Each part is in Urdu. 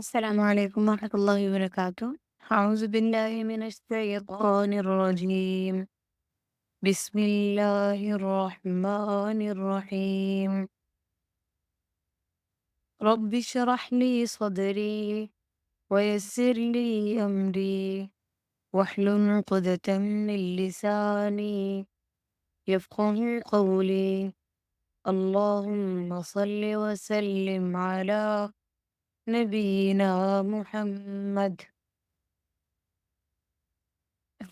السلام عليكم ورحمة الله وبركاته. أعوذ بالله من الشيطان الرجيم. بسم الله الرحمن الرحيم. رب اشرح لي صدري ويسر لي أمري واحلل عقدة من لساني يفقه قولي. اللهم صل وسلم على نبينا محمد.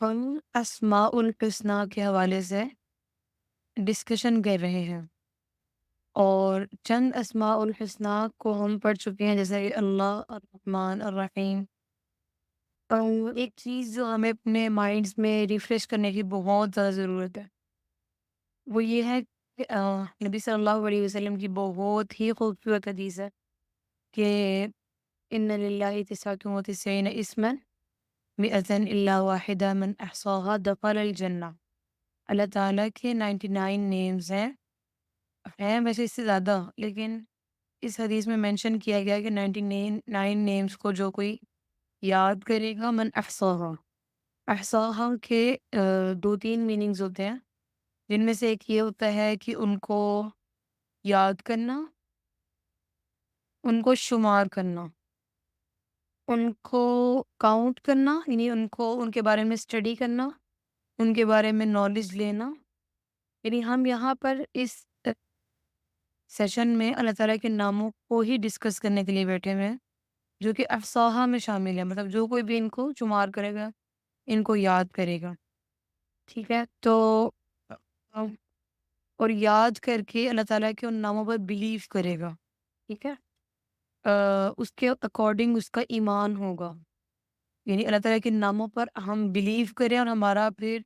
ہم اسماء الحسنہ کے حوالے سے ڈسکشن کر رہے ہیں اور چند اسماء الحسنہ کو ہم پڑھ چکے ہیں، جیسے کہ اللہ الرحمن الرحیم. اور ایک چیز جو ہمیں اپنے مائنڈس میں ریفریش کرنے کی بہت زیادہ ضرورت ہے، وہ یہ ہے کہ نبی صلی اللہ علیہ وسلم کی بہت ہی خوبصورت حدیث ہے کہ ان للہ تسعۃ وتسعین اسما مئۃ الا واحدہ من احصاها دخل الجنہ. اللہ تعالیٰ کے 99 نیمز ہیں ویسے اس سے زیادہ، لیکن اس حدیث میں مینشن کیا گیا کہ 99 نیمز کو جو کوئی یاد کرے گا، من احصاها. احصاها کے دو تین میننگز ہوتے ہیں، جن میں سے ایک یہ ہوتا ہے کہ ان کو یاد کرنا، ان کو شمار کرنا، ان کو کاؤنٹ کرنا، یعنی ان کو ان کے بارے میں اسٹڈی کرنا، ان کے بارے میں نالج لینا. یعنی ہم یہاں پر اس سیشن میں اللہ تعالیٰ کے ناموں کو ہی ڈسکس کرنے کے لیے بیٹھے ہوئے ہیں، جو کہ افصاحہ میں شامل ہے، مطلب جو کوئی بھی ان کو شمار کرے گا، ان کو یاد کرے گا. ٹھیک ہے، تو اور یاد کر کے اللہ تعالیٰ کے ان ناموں پر بلیو کرے گا. ٹھیک ہے، اس کے اکارڈنگ اس کا ایمان ہوگا. یعنی اللہ تعالیٰ کے ناموں پر ہم بلیو کریں اور ہمارا پھر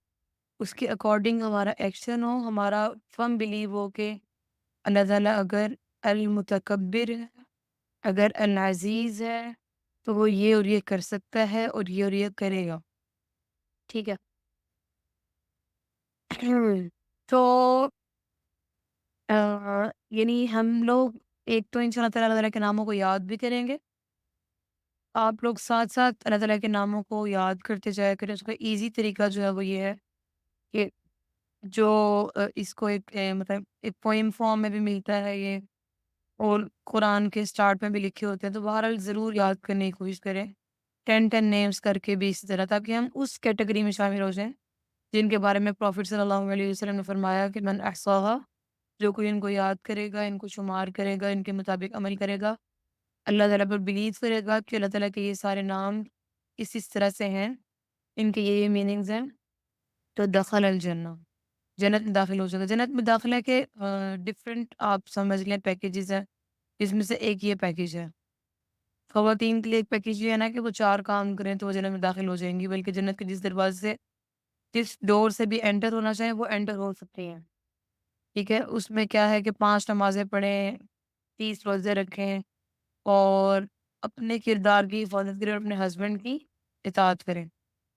اس کے اکارڈنگ ہمارا ایکشن ہو، ہمارا فرم بلیو ہو کہ اللہ تعالیٰ اگر المتکبر ہے، اگر العزیز ہے، تو وہ یہ اور یہ کر سکتا ہے اور یہ کرے گا. ٹھیک ہے. تو یعنی ہم لوگ ایک تو انشاء اللہ تعالیٰ اللہ تعالیٰ کے ناموں کو یاد بھی کریں گے. آپ لوگ ساتھ ساتھ اللہ تعالیٰ کے ناموں کو یاد کرتے جایا کریں. اس کا ایزی طریقہ جو ہے وہ یہ ہے کہ جو اس کو ایک مطلب ایک پوئم فارم میں بھی ملتا ہے یہ، اور قرآن کے اسٹارٹ میں بھی لکھے ہوتے ہیں، تو بہرحال ضرور یاد کرنے کی کوشش کریں. 10 نیمز کر کے بھی اسی طرح، تاکہ ہم اس کیٹیگری میں شامل ہو جائیں جن کے بارے میں پروفٹ صلی اللہ علیہ وسلم نے فرمایا کہ من احصاها، جو کوئی ان کو یاد کرے گا، ان کو شمار کرے گا، ان کے مطابق عمل کرے گا، اللہ تعالیٰ پر بلیو کرے گا کہ اللہ تعالیٰ کے یہ سارے نام اس طرح سے ہیں، ان کے یہ میننگز ہیں، تو دخل الجنہ، جنت میں داخل ہو جائے گا. جنت میں داخلہ کے ڈفرینٹ آپ سمجھ لیں پیکیجز ہیں، جس میں سے ایک یہ پیکیج ہے. خواتین کے لیے ایک پیکیج یہ ہے نا کہ وہ 4 کام کریں تو وہ جنت میں داخل ہو جائیں گی، بلکہ جنت کے جس دروازے سے، جس ڈور سے بھی انٹر ہونا چاہیں وہ انٹر ہو سکتی ہیں. ٹھیک ہے، اس میں کیا ہے کہ 5 نمازیں پڑھیں، 30 روزے رکھیں، اور اپنے کردار کی حفاظت کریں اور اپنے ہسبینڈ کی اطاعت کریں،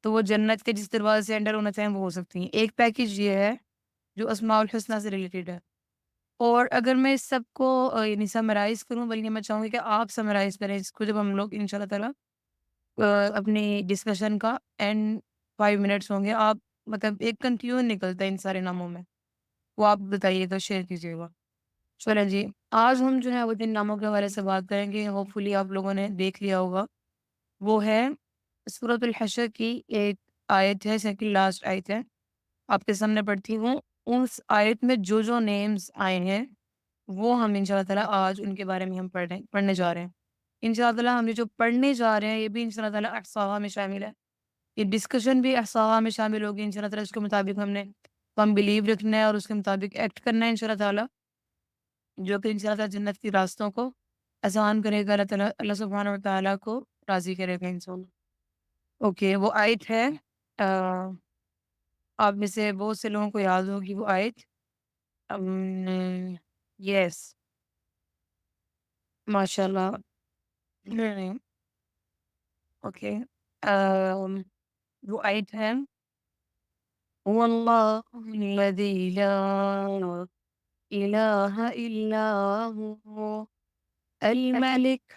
تو وہ جنت کے جس دروازے سے انٹر ہونا چاہیں وہ ہو سکتی ہیں. ایک پیکیج یہ ہے جو اسماء الحسنہ سے ریلیٹڈ ہے. اور اگر میں اس سب کو یعنی سمرائز کروں، بلکہ میں چاہوں گی کہ آپ سمرائز کریں اس کو، جب ہم لوگ ان شاء اللہ تعالیٰ اپنی ڈسکشن کا اینڈ 5 منٹس ہوں گے، آپ مطلب ایک کنکلوژن نکلتا ہے ان سارے ناموں میں، وہ آپ بتائیے گا، شیئر کیجیے گا. چلیں جی، آج ہم جو ہے وہ جن ناموں کے حوالے سے بات کریں گے، ہوپ فلی آپ لوگوں نے دیکھ لیا ہوگا، وہ ہے سورۃ الحشر کی ایک آیت ہے، سیکنڈ لاسٹ آیت ہے، آپ کے سامنے پڑھتی ہوں. اس آیت میں جو نیمز آئے ہیں وہ ہم ان شاء اللہ تعالیٰ آج ان کے بارے میں ہم پڑھنے جا رہے ہیں. ان شاء اللہ تعالیٰ ہم یہ جو پڑھنے جا رہے ہیں یہ بھی ان شاء اللہ تعالیٰ احصاء میں شامل ہے. یہ ڈسکشن بھی احصاء میں شامل ہوگی ان شاء اللہ تعالیٰ. اس کے مطابق ہم بلیو رکھنا ہے اور اس کے مطابق ایکٹ کرنا ہے ان شاء اللہ تعالیٰ، جو کہ ان شاء اللہ تعالیٰ جنت کی راستوں کو آسان کرے گا. اللہ تعالیٰ اللہ سبحانہ و تعالیٰ کو راضی کرے گا ان شاء اللہ. اوکے، وہ آیت ہے، آپ میں سے بہت سے لوگوں کو یاد ہوگی وہ آیت. یس، ماشاء اللہ. اوکے، وہ آیت ہے هو اللہ الذی لا الہ الا هو الملک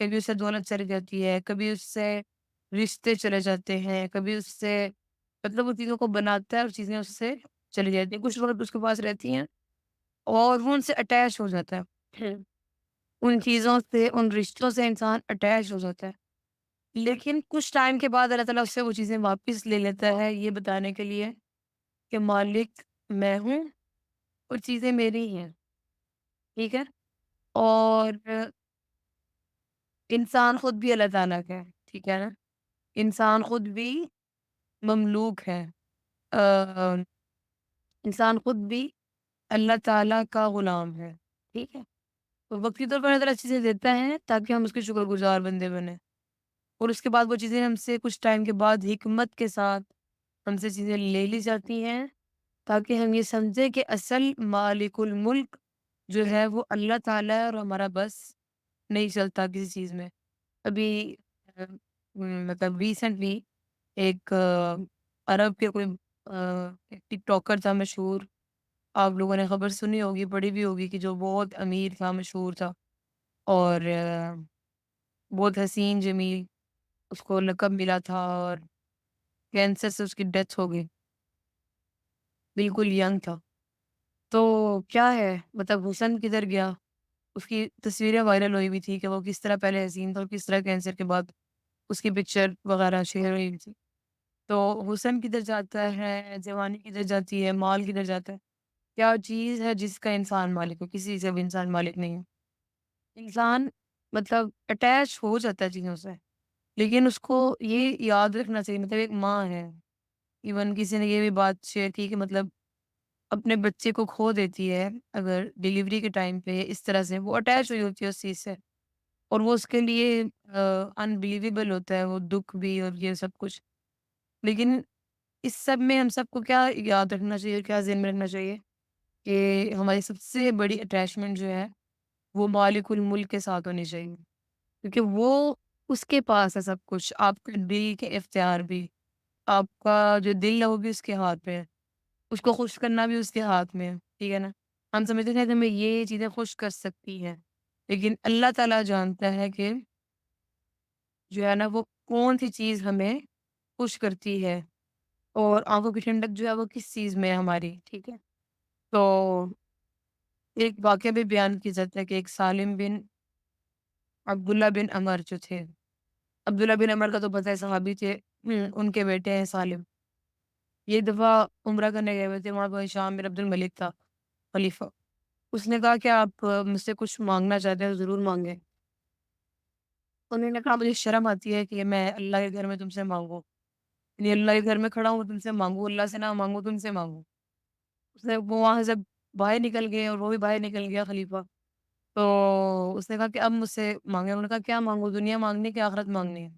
کبھی اس سے دولت چلی جاتی ہے، کبھی اس سے رشتے چلے جاتے ہیں، کبھی اس سے مطلب وہ چیزوں کو بناتا ہے اور چیزیں اس سے چلی جاتی ہیں۔ کچھ وقت اس کے پاس رہتی ہیں اور وہ ان سے اٹیچ ہو جاتا ہے۔ ان چیزوں سے، ان رشتوں سے انسان اٹیچ ہو جاتا ہے۔ لیکن کچھ ٹائم کے بعد اللہ تعالیٰ اس سے وہ چیزیں واپس لے لیتا ہے، یہ بتانے کے لیے کہ مالک میں ہوں اور چیزیں میری ہیں، ٹھیک ہے؟ اور انسان خود بھی اللہ تعالیٰ کا ہے، ٹھیک ہے نا؟ انسان خود بھی مملوک ہے۔ آ انسان خود بھی اللہ تعالیٰ کا غلام ہے، ٹھیک ہے؟ تو وقتی طور پر اللہ تعالیٰ چیزیں دیتا ہے تاکہ ہم اس کے شکر گزار بندے بنیں، اور اس کے بعد وہ چیزیں ہم سے کچھ ٹائم کے بعد حکمت کے ساتھ ہم سے چیزیں لے لی جاتی ہیں تاکہ ہم یہ سمجھیں کہ اصل مالک الملک جو ہے وہ اللہ تعالیٰ ہے اور ہمارا بس نہیں چلتا کسی چیز میں۔ ابھی مطلب ریسنٹلی ایک عرب کے کوئی ایک ٹک ٹاکر تھا مشہور، آپ لوگوں نے خبر سنی ہوگی، پڑھی بھی ہوگی، کہ جو بہت امیر تھا، مشہور تھا اور بہت حسین جمیل، اس کو لقب ملا تھا اور کینسر سے اس کی ڈیتھ ہو گئی، بالکل ینگ تھا۔ تو کیا ہے مطلب حسن کدھر گیا؟ اس کی تصویریں وائرل ہوئی ہوئی تھی کہ وہ کس طرح پہلے حسین تھا اور کس طرح کینسر کے بعد اس کی پکچر وغیرہ شیئر ہوئی ہوئی تھی۔ تو حسن کدھر جاتا ہے، جوانی کدھر جاتی ہے، مال کدھر جاتا ہے؟ کیا چیز ہے جس کا انسان مالک ہو؟ کسی سے بھی انسان مالک نہیں ہے۔ انسان مطلب اٹیچ ہو جاتا ہے چیزوں سے، لیکن اس کو یہ یاد رکھنا چاہیے، مطلب ایک ماں ہے، ایون کسی نے یہ بھی بات شیئر کی کہ مطلب اپنے بچے کو کھو دیتی ہے اگر ڈیلیوری کے ٹائم پہ اس طرح سے وہ اٹیچ ہوئی ہوتی ہے اس چیز سے، اور وہ اس کے لیے انبلیویبل ہوتا ہے وہ دکھ بھی اور یہ سب کچھ۔ لیکن اس سب میں ہم سب کو کیا یاد رکھنا چاہیے، کیا ذہن میں رکھنا چاہیے کہ ہماری سب سے بڑی اٹیچمنٹ جو ہے وہ مالک الملک کے ساتھ ہونی چاہیے، کیونکہ وہ اس کے پاس ہے سب کچھ، آپ کے دل کے اختیار بھی، آپ کا جو دل ہے وہ بھی اس کے ہاتھ پہ ہے، اس کو خوش کرنا بھی اس کے ہاتھ میں ہے، ٹھیک ہے نا؟ ہم سمجھتے ہیں کہ ہمیں یہ چیزیں خوش کر سکتی ہیں، لیکن اللہ تعالیٰ جانتا ہے کہ جو ہے نا وہ کون سی چیز ہمیں خوش کرتی ہے اور آنکھوں کی ٹھنڈک جو ہے وہ کس چیز میں ہے ہماری، ٹھیک ہے؟ تو ایک واقعہ بھی بیان کی جاتا ہے کہ ایک سالم بن عبداللہ بن عمر جو تھے، عبداللہ بن عمر کا تو پتہ ہے، صحابی تھے، ان کے بیٹے ہیں سالم۔ یہ دفعہ عمرہ کرنے گئے ہوئے تھے، وہاں پہ ہشام بن عبد الملک تھا خلیفہ۔ اس نے کہا کہ آپ مجھ سے کچھ مانگنا چاہتے ہیں تو ضرور مانگیں۔ انہوں نے کہا مجھے شرم آتی ہے کہ میں اللہ کے گھر میں تم سے مانگوں، یعنی اللہ کے گھر میں کھڑا ہوں تم سے مانگوں، اللہ سے نہ مانگوں تم سے مانگوں۔ اس نے وہ وہاں سے جب باہر نکل گئے اور وہ بھی باہر نکل گیا خلیفہ، تو اس نے کہا کہ اب مجھ سے مانگے۔ انہوں نے کہا کیا مانگوں، دنیا مانگنی کہ آخرت مانگنی ہے؟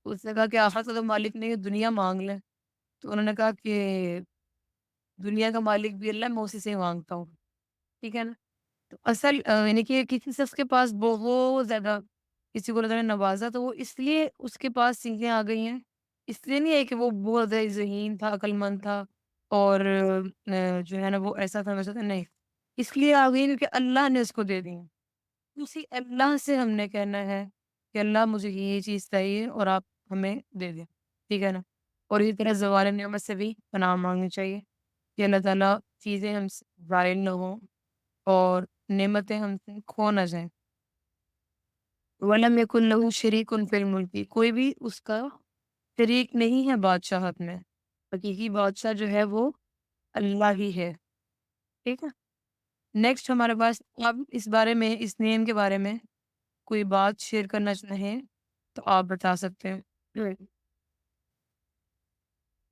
اس نے کہا کہ آخرت کا تو مالک نہیں ہے، دنیا مانگ لیں۔ تو انہوں نے کہا کہ دنیا کا مالک بھی اللہ ہے، میں اسی سے ہی مانگتا ہوں، ٹھیک ہے نا؟ تو اصل یعنی کہ کسی شخص کے پاس بہت زیادہ کسی کو اللہ تعالیٰ نے نوازا تو وہ اس لیے اس کے پاس چیزیں آ گئی ہیں، اس لیے نہیں ہے کہ وہ بہت زیادہ ذہین تھا، عقل مند تھا اور جو ہے نا وہ ایسا تھا ویسا تھا، نہیں، اس لیے آ گئی کیونکہ اللہ نے اس کو دے دی ہیں۔ اسی اللہ سے ہم نے کہنا ہے کہ اللہ مجھے یہ چیز چاہیے اور آپ ہمیں دے دیں، ٹھیک ہے نا؟ اور اسی طرح زوال نعمت سے بھی پناہ مانگنی چاہیے کہ اللہ تعالیٰ چیزیں ہم سے زائل نہ ہوں اور نعمتیں ہم سے کھو نہ جائیں۔ وَلَمْ يَكُنْ لَهُ شَرِيكٌ فِي الْمُلْكِ، کوئی بھی اس کا شریک نہیں ہے بادشاہت میں، حقیقی بادشاہ جو ہے وہ اللہ ہی ہے، ٹھیک ہے؟ نیکسٹ ہمارے پاس اب اس بارے میں، اس نیم کے بارے میں کوئی بات شیئر کرنا چاہیں تو آپ بتا سکتے ہیں۔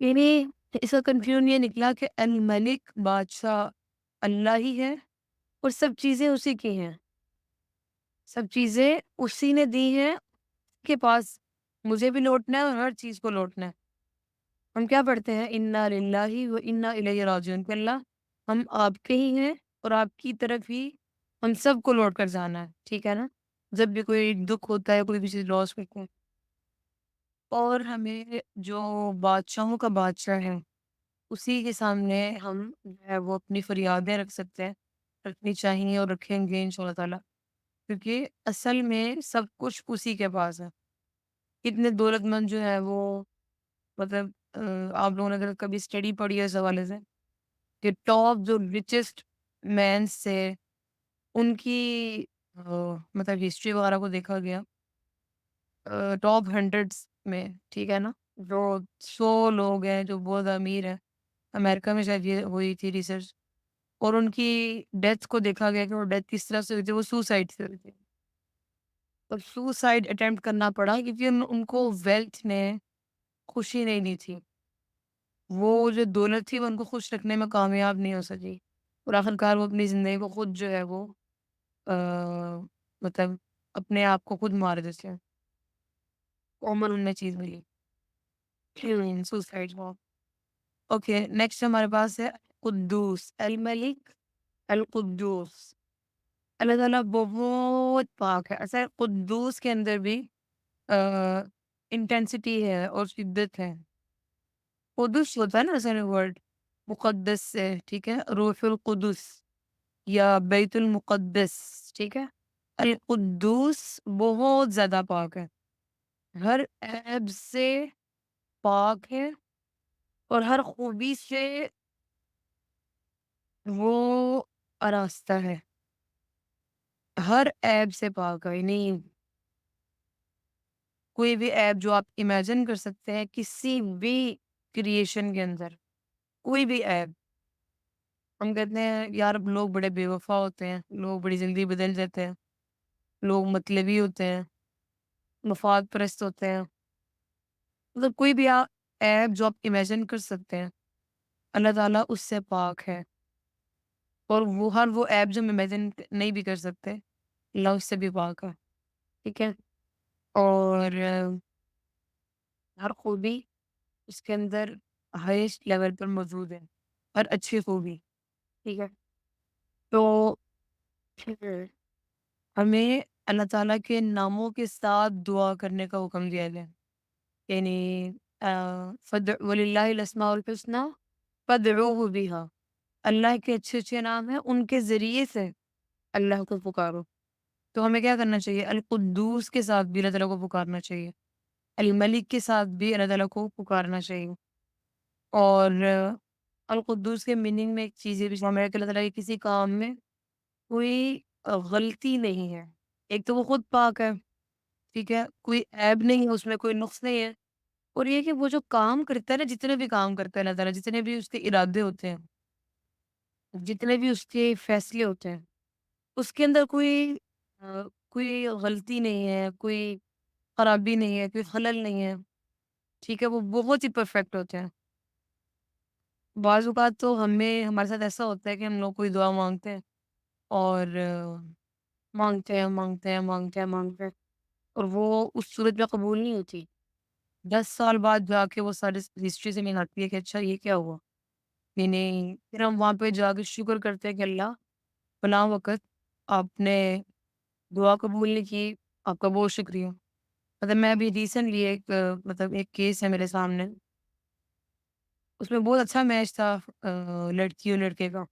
یعنی اس کا کنکلوژن یہ نکلا کہ الملک بادشاہ اللہ ہی ہے اور سب چیزیں اسی کی ہیں، سب چیزیں اسی نے دی ہیں، اس کے پاس مجھے بھی لوٹنا ہے اور ہر چیز کو لوٹنا ہے۔ ہم کیا پڑھتے ہیں، انا للہ و انا الیہ راجعون، کہ اللہ ہم آپ کے ہی ہیں اور آپ کی طرف ہی ہم سب کو لوٹ کر جانا ہے، ٹھیک ہے نا؟ جب بھی کوئی دکھ ہوتا ہے، کوئی بھی چیز لاس کرتے ہیں، اور ہمیں جو بادشاہوں کا بادشاہ ہے اسی کے سامنے ہم جو ہے وہ اپنی فریادیں رکھ سکتے ہیں، رکھنی چاہیے اور رکھیں گے انشاء اللہ تعالیٰ۔ کیونکہ اصل میں سب کچھ اسی کے پاس ہے۔ اتنے دولت مند جو ہے وہ مطلب آپ لوگوں نے اگر کبھی اسٹڈی پڑھی ہے اس حوالے سے کہ ٹاپ جو ریچسٹ مینس تھے ان کی مطلب ہسٹری وغیرہ کو دیکھا گیا ٹاپ ہنڈریڈس میں، ٹھیک ہے نا؟ جو 100 لوگ ہیں جو بہت امیر ہیں، امریکہ میں شاید یہ ہوئی تھی ریسرچ، اور ان کی ڈیتھ کو دیکھا گیا کہ وہ ڈیتھ کس طرح سے ہوئی تھی، وہ سوسائڈ سے ہوئی تھی۔ تو سوسائڈ اٹیمپٹ کرنا پڑا کیونکہ ان کو ویلتھ نے خوشی نہیں دی تھی، وہ جو دولت تھی وہ ان کو خوش رکھنے میں کامیاب نہیں ہو سکی، اور آخر کار وہ اپنی زندگی کو خود جو ہے وہ آ، مطلب اپنے آپ کو خود مار دیتے ہیں، کامن ان میں چیز ملی سوسائڈ کو۔ اوکے نیکسٹ ہمارے پاس ہے قدوس الملک القدوس، اللہ تعالیٰ بہت پاک ہے۔ اصل قدوس کے اندر بھی انٹینسٹی ہے اور شدت ہے۔ قدس ہوتا ہے نا اصل ورڈ مقدس سے، ٹھیک ہے، روح القدس یا بیت المقدس، ٹھیک ہے۔ القدوس بہت زیادہ پاک ہے، ہر عیب سے پاک ہے، اور ہر خوبی سے وہ آراستہ ہے، ہر عیب سے پاک ہے، یعنی کوئی بھی عیب جو آپ امیجن کر سکتے ہیں کسی بھی کریشن کے اندر، کوئی بھی عیب، ہم کہتے ہیں یار لوگ بڑے بے وفا ہوتے ہیں، لوگ بڑی جلدی بدل جاتے ہیں، لوگ مطلبی ہوتے ہیں، مفاد پرست ہوتے ہیں، مطلب کوئی بھی عیب جو آپ امیجن کر سکتے ہیں اللہ تعالیٰ اس سے پاک ہے، اور وہ ہر وہ عیب جو ہم امیجن نہیں بھی کر سکتے اللہ اس سے بھی پاک ہے، ٹھیک ہے۔ اور ہر خوبی اس کے اندر ہائیسٹ لیول پر موجود ہے، ہر اچھی خوبی، ٹھیک ہے۔ تو ہمیں اللہ تعالیٰ کے ناموں کے ساتھ دعا کرنے کا حکم دیا گیا، یعنی وَلِلَّهِ الْأَسْمَاءُ الْحُسْنَىٰ فَادْعُوهُ بِهَا، اللہ کے اچھے اچھے نام ہیں، ان کے ذریعے سے اللہ کو پکارو۔ تو ہمیں کیا کرنا چاہیے؟ القدوس کے ساتھ بھی اللہ تعالیٰ کو پکارنا چاہیے، الملک کے ساتھ بھی اللہ تعالیٰ کو پکارنا چاہیے، اور القدوس کے میننگ میں ایک چیز یہ بھی شامل ہے کہ اللہ تعالیٰ کے کسی کام میں کوئی غلطی نہیں ہے۔ ایک تو وہ خود پاک ہے، ٹھیک ہے، کوئی عیب نہیں ہے اس میں، کوئی نقص نہیں ہے، اور یہ کہ وہ جو کام کرتا ہے نا، جتنے بھی کام کرتا ہے اللہ تعالیٰ، جتنے بھی اس کے ارادے ہوتے ہیں، جتنے بھی اس کے فیصلے ہوتے ہیں، اس کے اندر آ، کوئی غلطی نہیں ہے، کوئی خرابی نہیں ہے، کوئی خلل نہیں ہے، ٹھیک ہے، وہ بہت ہی پرفیکٹ ہوتے ہیں۔ بعض اوقات تو ہمارے ساتھ ایسا ہوتا ہے کہ ہم لوگ کوئی دعا مانگتے ہیں، اور مانگتے ہیں مانگتے ہیں مانگتے ہیں مانگتے ہیں، اور وہ اس صورت میں قبول نہیں ہوتی، 10 سال بعد جا کے وہ ساری ہسٹری سے نہیں آتی ہے کہ اچھا یہ کیا ہوا، یعنی پھر ہم وہاں پہ جا کے شکر کرتے ہیں کہ اللہ فلاں وقت آپ نے دعا قبول نہیں کی، آپ کا بہت شکریہ۔ مطلب میں ابھی ریسنٹلی ایک مطلب ایک کیس ہے میرے سامنے، اس میں بہت اچھا میچ تھا لڑکی اور لڑکے کا،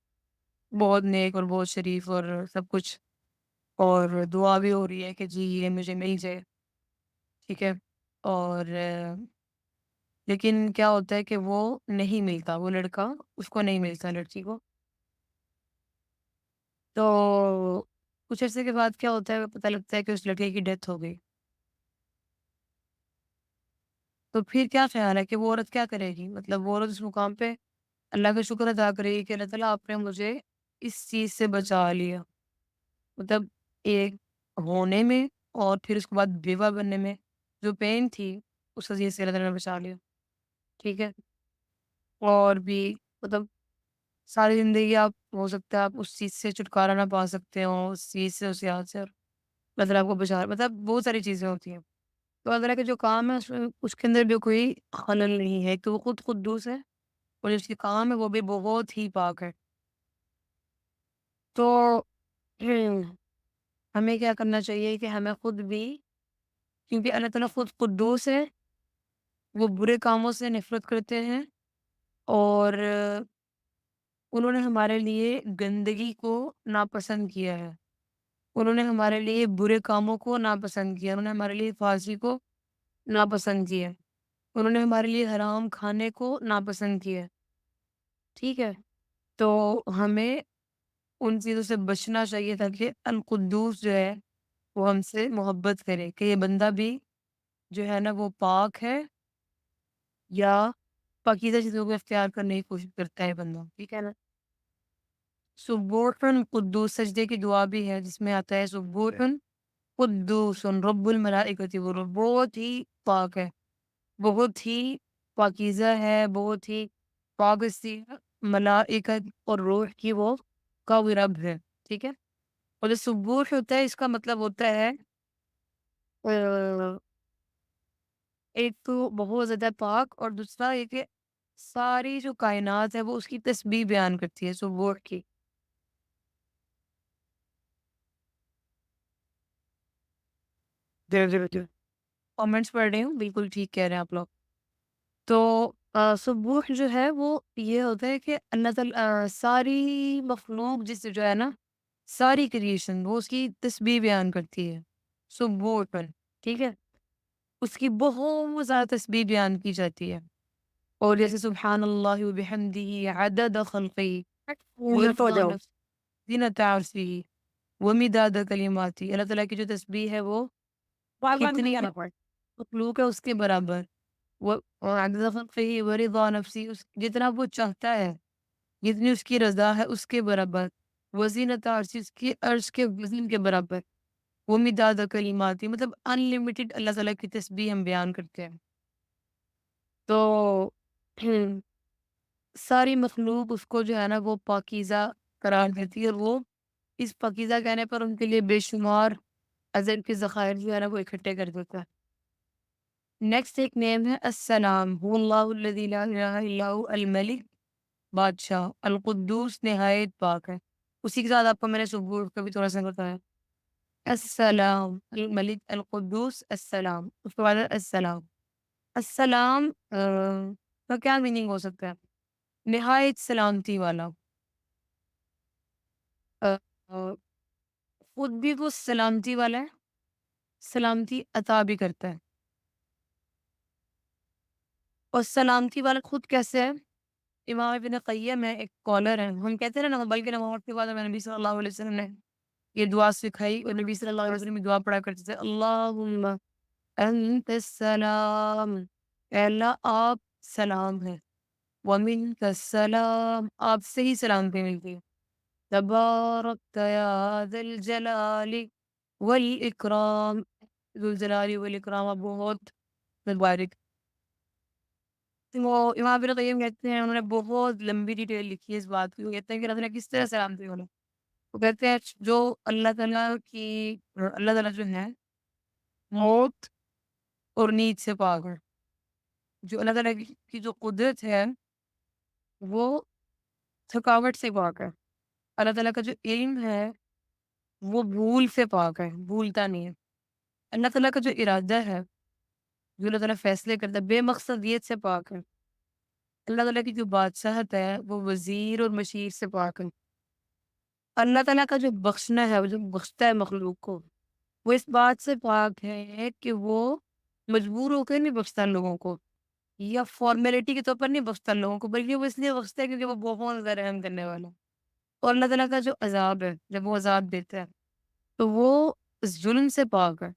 بہت نیک اور بہت شریف اور سب کچھ، اور دعا بھی ہو رہی ہے کہ جی یہ مجھے مل جائے، ٹھیک ہے، اور لیکن کیا ہوتا ہے کہ وہ نہیں ملتا، وہ لڑکا اس کو نہیں ملتا لڑکی کو، تو کچھ عرصے کے بعد کیا ہوتا ہے پتہ لگتا ہے کہ اس لڑکے کی ڈیتھ ہو گئی۔ تو پھر کیا خیال ہے کہ وہ عورت کیا کرے گی؟ مطلب وہ عورت اس مقام پہ اللہ کا شکر ادا کرے گی کہ اللہ تعالیٰ آپ نے مجھے اس چیز سے بچا لیا، مطلب ایک ہونے میں اور پھر اس کے بعد بیوہ بننے میں جو پین تھی اس چیز سے اللہ تعالیٰ نے بچا لیا، ٹھیک ہے، اور بھی مطلب ساری زندگی آپ ہو سکتا ہے آپ اس چیز سے چھٹکارا نہ پا سکتے ہو، اس چیز سے اس یاد سے، اور اللہ تعالیٰ آپ کو بچا، مطلب بہت ساری چیزیں ہوتی ہیں۔ تو اللہ تعالیٰ کے جو کام ہے اس کے اندر بھی کوئی خلل نہیں ہے، ایک تو وہ خود قدوس ہے، اور جو اس کے کام ہے وہ بھی بہت ہی پاک ہے۔ تو ہمیں کیا کرنا چاہیے کہ ہمیں خود بھی، کیونکہ اللہ تعالیٰ خود قدوس ہے، وہ برے کاموں سے نفرت کرتے ہیں، اور انہوں نے ہمارے لیے گندگی کو ناپسند کیا ہے، انہوں نے ہمارے لیے برے کاموں کو ناپسند کیا، انہوں نے ہمارے لیے فحاشی کو ناپسند کیا، انہوں نے ہمارے لیے حرام کھانے کو ناپسند کیا، ٹھیک ہے؟ تو ہمیں ان چیزوں سے بچنا چاہیے تاکہ القدوس جو ہے وہ ہم سے محبت کرے کہ یہ بندہ بھی جو ہے نا وہ پاک ہے یا پاکیزہ چیزوں کو اختیار کرنے کی کوشش کرتا ہے بندہ، ٹھیک ہے نا؟ سبوحن قدوس سجدے کی دعا بھی ہے جس میں آتا ہے سبوحن قدوس رب الملائکۃ والروح، بہت ہی پاک ہے، بہت ہی پاکیزہ ہے، بہت ہی پاکیزی ملائکت اور روح کی وہ کا وہ رب ہے، ٹھیک ہے؟ اور جو سبوح ہوتا ہے اس کا مطلب ہوتا ہے ایک تو بہت زیادہ پاک اور دوسرا یہ کہ ساری جو کائنات ہے وہ اس کی تسبیح بیان کرتی ہے سبوح کی۔ کامنٹس پڑھ رہی ہوں، بالکل ٹھیک کہہ رہے ہیں آپ لوگ۔ تو سبوح جو ہے وہ یہ ہوتا ہے کہ اللہ تعالیٰ ساری مخلوق جس جو ہے نا ساری کریشن وہ اس کی تسبیح بیان کرتی ہے سبوح پر، ٹھیک ہے؟ اس کی بہت زیادہ تسبیح بیان کی جاتی ہے، اور جیسے سبحان اللہ وبحمدہ عدد خلقہ ورضا نفسہ زینت عرشہ ومداد کلماتہ، اللہ تعالیٰ کی جو تسبیح ہے وہ کتنی مخلوق ہے اس کے برابر، وہ عدد خلقہ ورضا نفسہ، جتنا وہ چاہتا ہے، جتنی اس کی رضا ہے اس کے برابر، وزینت عرشہ اس کی عرش کے وزن کے برابر، وہ مداد کلماتی مطلب انلمیٹڈ اللہ تعالیٰ کی تسبیح ہم بیان کرتے ہیں۔ تو ساری مخلوق اس کو جو ہے نا وہ پاکیزہ قرار دیتی ہے، اور وہ اس پاکیزہ کہنے پر ان کے لیے بے شمار اجر کے ذخائر جو ہے نا وہ اکٹھے کر دیتا ہے۔ نیکسٹ ایک نیم ہے السلام، هو اللہ الذی لا الہ الا هو الملک، بادشاہ، القدوس نہایت پاک ہے۔ اسی کے ساتھ آپ کو میں نے سبور کا بھی تھوڑا سا بتایا، السلام الملک القدوس السلام، اس کے بعد ہے السلام۔ السلام کا کیا میننگ ہو سکتا ہے؟ نہایت سلامتی والا، آ، آ، خود بھی وہ سلامتی والا ہے، سلامتی عطا بھی کرتا ہے، اور سلامتی والا خود کیسے ہے؟ امام ابن قیم ہے، ایک کالر ہے، ہم کہتے ہیں نا بلکہ نماز کے بعد ہمیں نبی صلی اللہ علیہ وسلم نے یہ دعا سکھائی، اور نبی صلی اللہ علیہ وسلم یہ دعا پڑھا کرتے تھے، اللہم انت السلام، اے اللہ آپ سلام ہے، ومنک السلام آپ سے ہی سلامتی ملتی ہے، تبارک یا ذی الجلال والاکرام، ذو الجلال والاکرام آپ بہت مبارک۔ وہ امام ابن قیم کہتے ہیں، انہوں نے بہت لمبی ڈیٹیل لکھی ہے اس بات کی، وہ کہتے ہیں کہ اللہ تعالیٰ کس طرح سلامتی والا، وہ کہتے ہیں جو اللہ تعالیٰ جو ہے موت اور نیند سے پاک ہے، جو اللہ تعالیٰ کی جو قدرت ہے وہ تھکاوٹ سے پاک ہے، اللہ تعالیٰ کا جو علم ہے وہ بھول سے پاک ہے، بھولتا نہیں ہے، اللہ تعالیٰ کا جو ارادہ ہے، جو اللہ تعالیٰ فیصلے کرتا ہے بے مقصدیت سے پاک ہے، اللہ تعالیٰ کی جو بادشاہت ہے وہ وزیر اور مشیر سے پاک ہے، اللہ تعالیٰ کا جو بخشنا ہے، وہ جو بخشتا ہے مخلوق کو، وہ اس بات سے پاک ہے کہ وہ مجبور ہو کے نہیں بخشتا لوگوں کو، یا فارمیلٹی کے طور پر نہیں بخشتا لوگوں کو، بلکہ وہ اس لیے بخشتا ہے کیونکہ وہ بہت زیادہ رحم کرنے والا ہے۔ اور اللہ تعالیٰ کا جو عذاب ہے، جب وہ عذاب دیتا ہے تو وہ ظلم سے پاک ہے،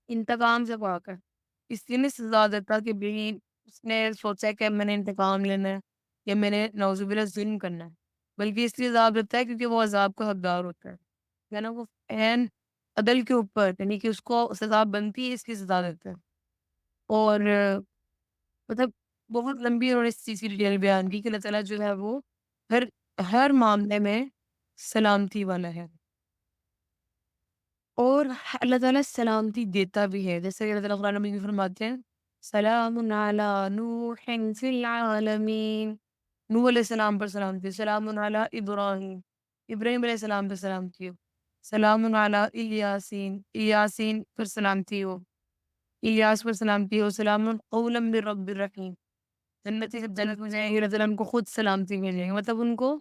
انتقام سے پاک ہے، اس لیے نہیں سزا دیتا کہ بھی اس نے سوچا ہے کہ میں نے انتقام لینا ہے یا میں نے نعوذ باللہ ظلم کرنا ہے، بلکہ اس لیے عذاب دیتا ہے کیونکہ وہ عذاب کا حقدار ہوتا ہے نا، وہ عین عدل کے اوپر یعنی کہ اس کو سزا بنتی ہے اس کی سزا دیتا ہے۔ اور مطلب بہت لمبی انہوں نے اس چیز کی ڈیٹیل بیان کی کہ اللہ تعالیٰ جو ہے وہ ہر ہر معاملے میں سلامتی والا ہے، اور اللہ تعالیٰ سلامتی دیتا بھی ہے، جیسے کہ اللہ تعالیٰ قرآن میں فرماتے ہیں سلام علی نوح فی العالمین، نوح علیہ السلام پر سلامتی، سلام علی ابراہیم، ابراہیم علیہ السلام پر سلامتی ہو، سلام علی الیاسین، الیاسین پر سلامتی ہو، الیاس پر سلامتی ہو، سلام قولا من رب الرحیم، جنتی جب جنت میں جائیں گے اللہ تعالیٰ ان کو خود سلامتی بھیجیں گے، مطلب ان کو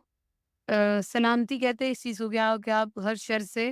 سلامتی کہتے ہیں اس چیز کو کہ آپ ہر شر سے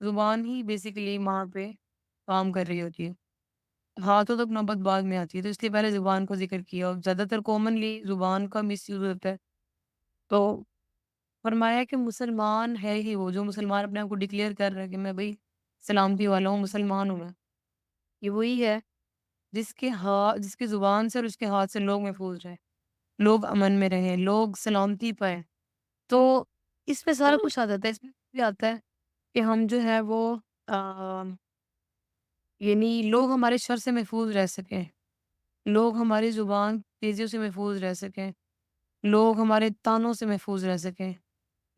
زبان ہی بیسیکلی وہاں پہ کام کر رہی ہوتی ہے۔ ہاتھوں تک نوبت بعد میں آتی ہے، تو اس لیے پہلے زبان کو ذکر کیا اور زیادہ تر کامنلی زبان کا مس یوز ہوتا ہے۔ تو فرمایا کہ مسلمان ہے ہی وہ، جو مسلمان اپنے آپ کو ڈکلیئر کر رہا ہے کہ میں بھئی سلامتی والا ہوں، مسلمان ہوں میں۔ یہ وہی ہے جس کی زبان سے اور اس کے ہاتھ سے لوگ محفوظ رہیں، لوگ امن میں رہیں، لوگ سلامتی پائیں۔ تو اس میں سارا کچھ آ جاتا ہے، اس میں بھی آتا ہے کہ ہم جو ہے وہ یعنی لوگ ہمارے شر سے محفوظ رہ سکیں، لوگ ہماری زبان تیزیوں سے محفوظ رہ سکیں، لوگ ہمارے طعنوں سے محفوظ رہ سکیں۔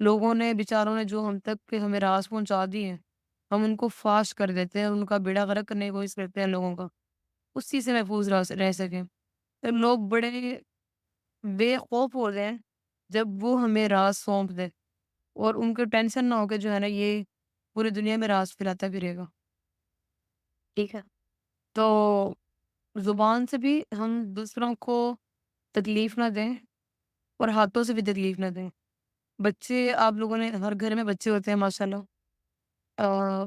لوگوں نے بیچاروں نے جو ہم تک کے ہمیں راز پہنچا دیے ہیں، ہم ان کو فاش کر دیتے ہیں، ان کا بیڑا غرق کرنے کی کوشش کرتے ہیں لوگوں کا، اس چیز سے محفوظ رہ سکیں۔ تو لوگ بڑے بے خوف ہو جائیں جب وہ ہمیں راز سونپ دیں اور ان کو ٹینشن نہ ہو کہ جو ہے نا یہ پوری دنیا میں راز پھیلاتا پھرے گا، ٹھیک ہے؟ تو زبان سے بھی ہم دوسروں کو تکلیف نہ دیں اور ہاتھوں سے بھی تکلیف نہ دیں۔ بچے آپ لوگوں نے ہر گھر میں بچے ہوتے ہیں ماشاءاللہ۔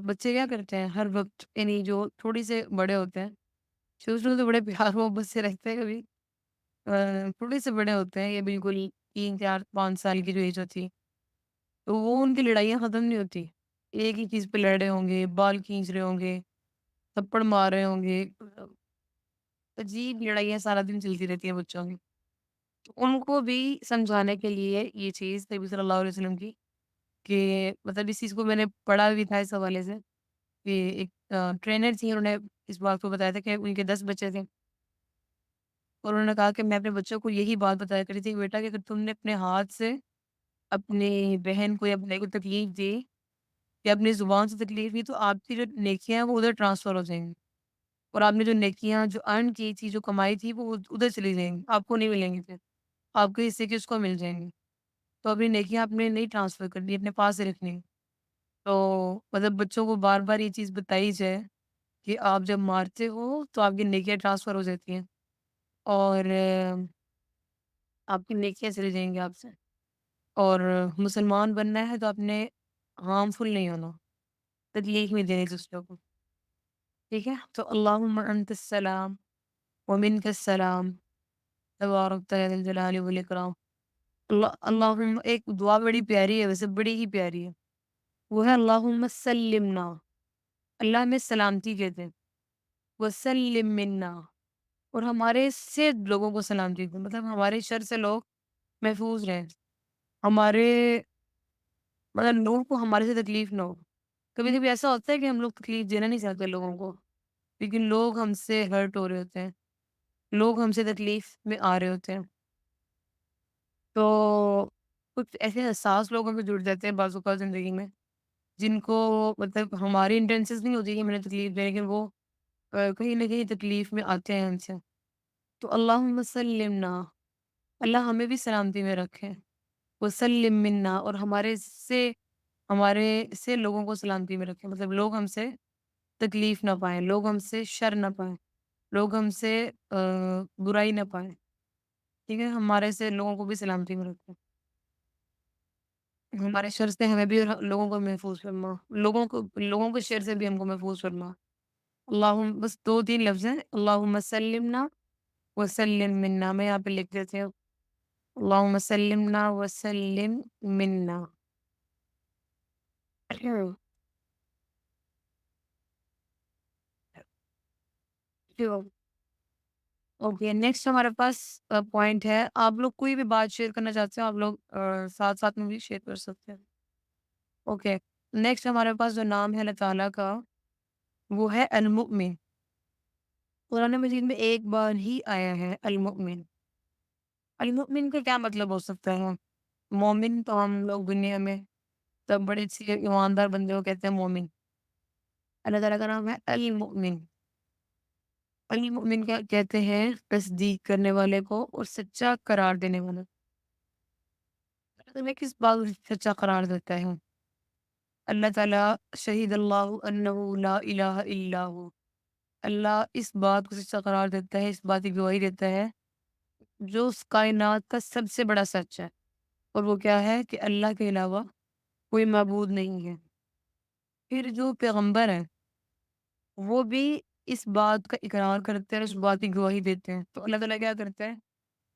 بچے کیا کرتے ہیں ہر وقت یعنی جو تھوڑی سے بڑے ہوتے ہیں، شروع تو بڑے پیار محبت سے رہتے ہیں کبھی تھوڑے سے بڑے ہوتے ہیں، یہ بالکل 3 4 5 سال کی جو ایج ہوتی ہے، تو وہ ان کی لڑائیاں ختم نہیں ہوتی۔ ایک ہی چیز پہ لڑ رہے ہوں گے، بال کھینچ رہے ہوں گے، تھپڑ مار رہے ہوں گے، عجیب لڑائیاں سارا دن چلتی رہتی ہیں بچوں کی۔ تو ان کو بھی سمجھانے کے لیے یہ چیز نبی صلی اللہ علیہ وسلم کی کہ مطلب اس چیز کو میں نے پڑھا بھی تھا اس حوالے سے کہ ایک ٹرینر تھی، انہوں نے اس بات کو بتایا تھا کہ ان کے 10 بچے تھے اور انہوں نے کہا کہ میں اپنے بچوں کو یہی بات بتایا کرتی تھی کہ بیٹا کہ اگر تم نے اپنے ہاتھ سے اپنی بہن کو یا اپنے کو تکلیف دی یا اپنی زبان سے تکلیف دی تو آپ کی جو نیکیاں ہیں وہ ادھر ٹرانسفر ہو جائیں گی اور آپ نے جو نیکیاں جو ارن کی تھی جو کمائی تھی وہ ادھر چلی جائیں گی، آپ کو نہیں ملیں گی پھر، آپ کے حصے کی اس کو مل جائیں گی۔ تو اپنی نیکیاں آپ نے نہیں ٹرانسفر کرنی، اپنے پاس ہی رکھنی۔ تو مطلب بچوں کو بار بار یہ چیز بتائی جائے کہ آپ جب مارتے ہو تو آپ کی نیکیاں ٹرانسفر ہو جاتی ہیں اور آپ کی نیکیاں چلی جائیں گی آپ سے، اور مسلمان بننا ہے تو آپ نے ہارمفل نہیں ہونا، تکلیف نہیں دینی دوسروں کو، ٹھیک ہے؟ تو اللہم انت السلام ومنک السلام تبارک یا ذا الجلال والاکرام۔ اللہم ایک دعا بڑی پیاری ہے، ویسے بڑی ہی پیاری ہے، وہ ہے اللہم سلمنا، اللہ میں سلامتی کہتے ہیں، وسلم منا، اور ہمارے سے لوگوں کو سلامتی دیں، مطلب ہمارے شر سے لوگ محفوظ رہیں، ہمارے مطلب لوگوں کو ہمارے سے تکلیف نہ ہو۔ کبھی کبھی ایسا ہوتا ہے کہ ہم لوگ تکلیف دینا نہیں چاہتے لوگوں کو، لیکن لوگ ہم سے ہرٹ ہو رہے ہوتے ہیں، لوگ ہم سے تکلیف میں آ رہے ہوتے ہیں، تو کچھ ایسے حساس لوگوں پہ جڑ جاتے ہیں بعض اوقات زندگی میں، جن کو مطلب ہماری انٹینشنز نہیں ہوتی کہ ہمیں تکلیف دیں، لیکن وہ کہیں نہ کہیں تکلیف میں آتے ہیں ہم سے۔ تو اللہم سلمنا، اللہ ہمیں بھی سلامتی میں رکھے، وسلم منا، اور ہمارے سے لوگوں کو سلامتی میں رکھے، مطلب لوگ ہم سے تکلیف نہ پائیں، لوگ ہم سے شر نہ پائیں، لوگ ہم سے برائی نہ پائیں، ٹھیک ہے؟ ہمارے سے لوگوں کو بھی سلامتی میں رکھے، ہمارے شر سے ہمیں بھی اور لوگوں کو محفوظ فرما، لوگوں کے شر سے بھی ہم کو محفوظ فرما۔ اللہم بس 2 3 لفظ ہیں، اللہم سلمنا وسلم منا، میں یہاں پہ لکھ دیتے ہوں، اللہم سلمنا وسلم منا۔ اوکے، نیکسٹ ہمارے پاس پوائنٹ ہے، آپ لوگ کوئی بھی بات شیئر کرنا چاہتے ہیں آپ لوگ ساتھ ساتھ میں بھی شیئر کر سکتے ہیں۔ اوکے، نیکسٹ ہمارے پاس جو نام ہے اللہ تعالیٰ کا وہ ہے المؤمن۔ قرآن مجید میں ایک بار ہی آیا ہے المؤمن۔ المؤمن کا کیا مطلب ہو سکتا ہے؟ مومن تو ہم لوگ دنیا میں تب بڑے اچھے ایماندار بندے کو کہتے ہیں مومن، اللہ تعالیٰ کا نام ہے المؤمن۔ المؤمن کیا کہتے ہیں؟ تصدیق کرنے والے کو اور سچا قرار دینے والا۔ تمہیں کس بات کو سچا قرار دیتا ہے؟ اللہ تعالیٰ شہید اللہ انہ لا الہ الا ہو، اللہ اس بات کو سچا قرار دیتا ہے، اس بات کی گواہی دیتا ہے جو اس کائنات کا سب سے بڑا سچ ہے، اور وہ کیا ہے کہ اللہ کے علاوہ کوئی معبود نہیں ہے۔ پھر جو پیغمبر ہیں وہ بھی اس بات کا اقرار کرتے ہیں اور اس بات کی گواہی دیتے ہیں، تو اللہ تعالیٰ کیا کرتا ہے؟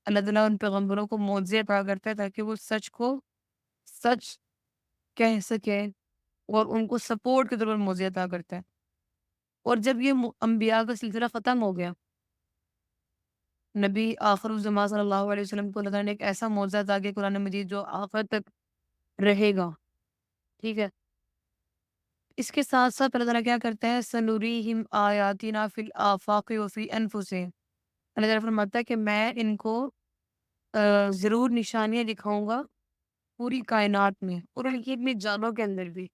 اللہ تعالیٰ ان پیغمبروں کو معجزے عطا کرتا ہے تاکہ وہ سچ کو سچ کہہ سکیں، اور ان کو سپورٹ کے طور پر معجزے عطا کرتا ہے۔ اور جب یہ انبیاء کا سلسلہ ختم ہو گیا، نبی آخر الزماں صلی اللہ علیہ وسلم کو اللہ تعالیٰ نے ایک ایسا معجزہ عطا کیا قرآن مجید جو آخر تک رہے گا، ٹھیک ہے؟ اس کے ساتھ ساتھ اللہ تعالیٰ کیا کرتا ہے؟ سنوریہم آیاتنا فی الآفاق وفی انفسہم، اللہ تعالیٰ فرماتا ہے کہ میں ان کو ضرور نشانیاں دکھاؤں گا پوری کائنات میں اور ان کی اپنی جانوں کے اندر بھی،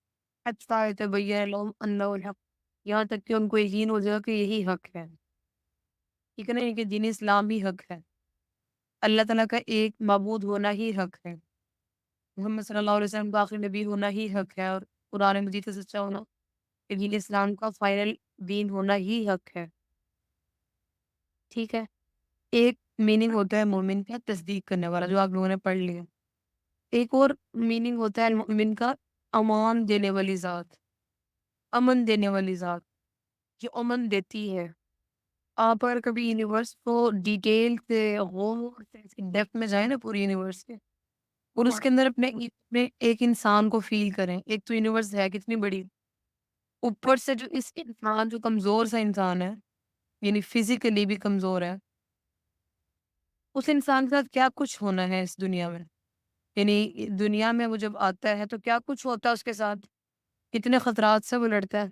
حتیٰ یتبین لہم انہ الحق، یہاں تک کہ ان کو یقین ہو جائے گا کہ یہی حق ہے، ٹھیک ہے نا؟ کہ دین اسلام ہی حق ہے، اللہ تعالیٰ کا ایک معبود ہونا ہی حق ہے، محمد صلی اللہ علیہ وسلم کا آخری نبی ہونا ہی حق ہے، اور قرآن مجید کا سچا ہونا، کہ دین اسلام کا فائنل دین ہونا ہی حق ہے، ٹھیک ہے؟ ایک میننگ ہوتا ہے مومن کا تصدیق کرنے والا، جو آپ لوگوں نے پڑھ لیا۔ ایک اور میننگ ہوتا ہے المؤمن کا امان دینے والی ذات، امن دینے والی ذات، جو امن دیتی ہے۔ آپ اگر کبھی یونیورس کو ڈیٹیل سے غور سے ڈیپتھ میں جائیں نا، پوری یونیورس کے، اور اس کے اندر اپنے ایک انسان کو فیل کریں، ایک تو یونیورس ہے کتنی بڑی، اوپر سے جو اس انسان جو کمزور سا انسان ہے، یعنی فزیکلی بھی کمزور ہے، اس انسان کے ساتھ کیا کچھ ہونا ہے اس دنیا میں، یعنی دنیا میں وہ جب آتا ہے تو کیا کچھ ہوتا ہے اس کے ساتھ، کتنے خطرات سے وہ لڑتا ہے،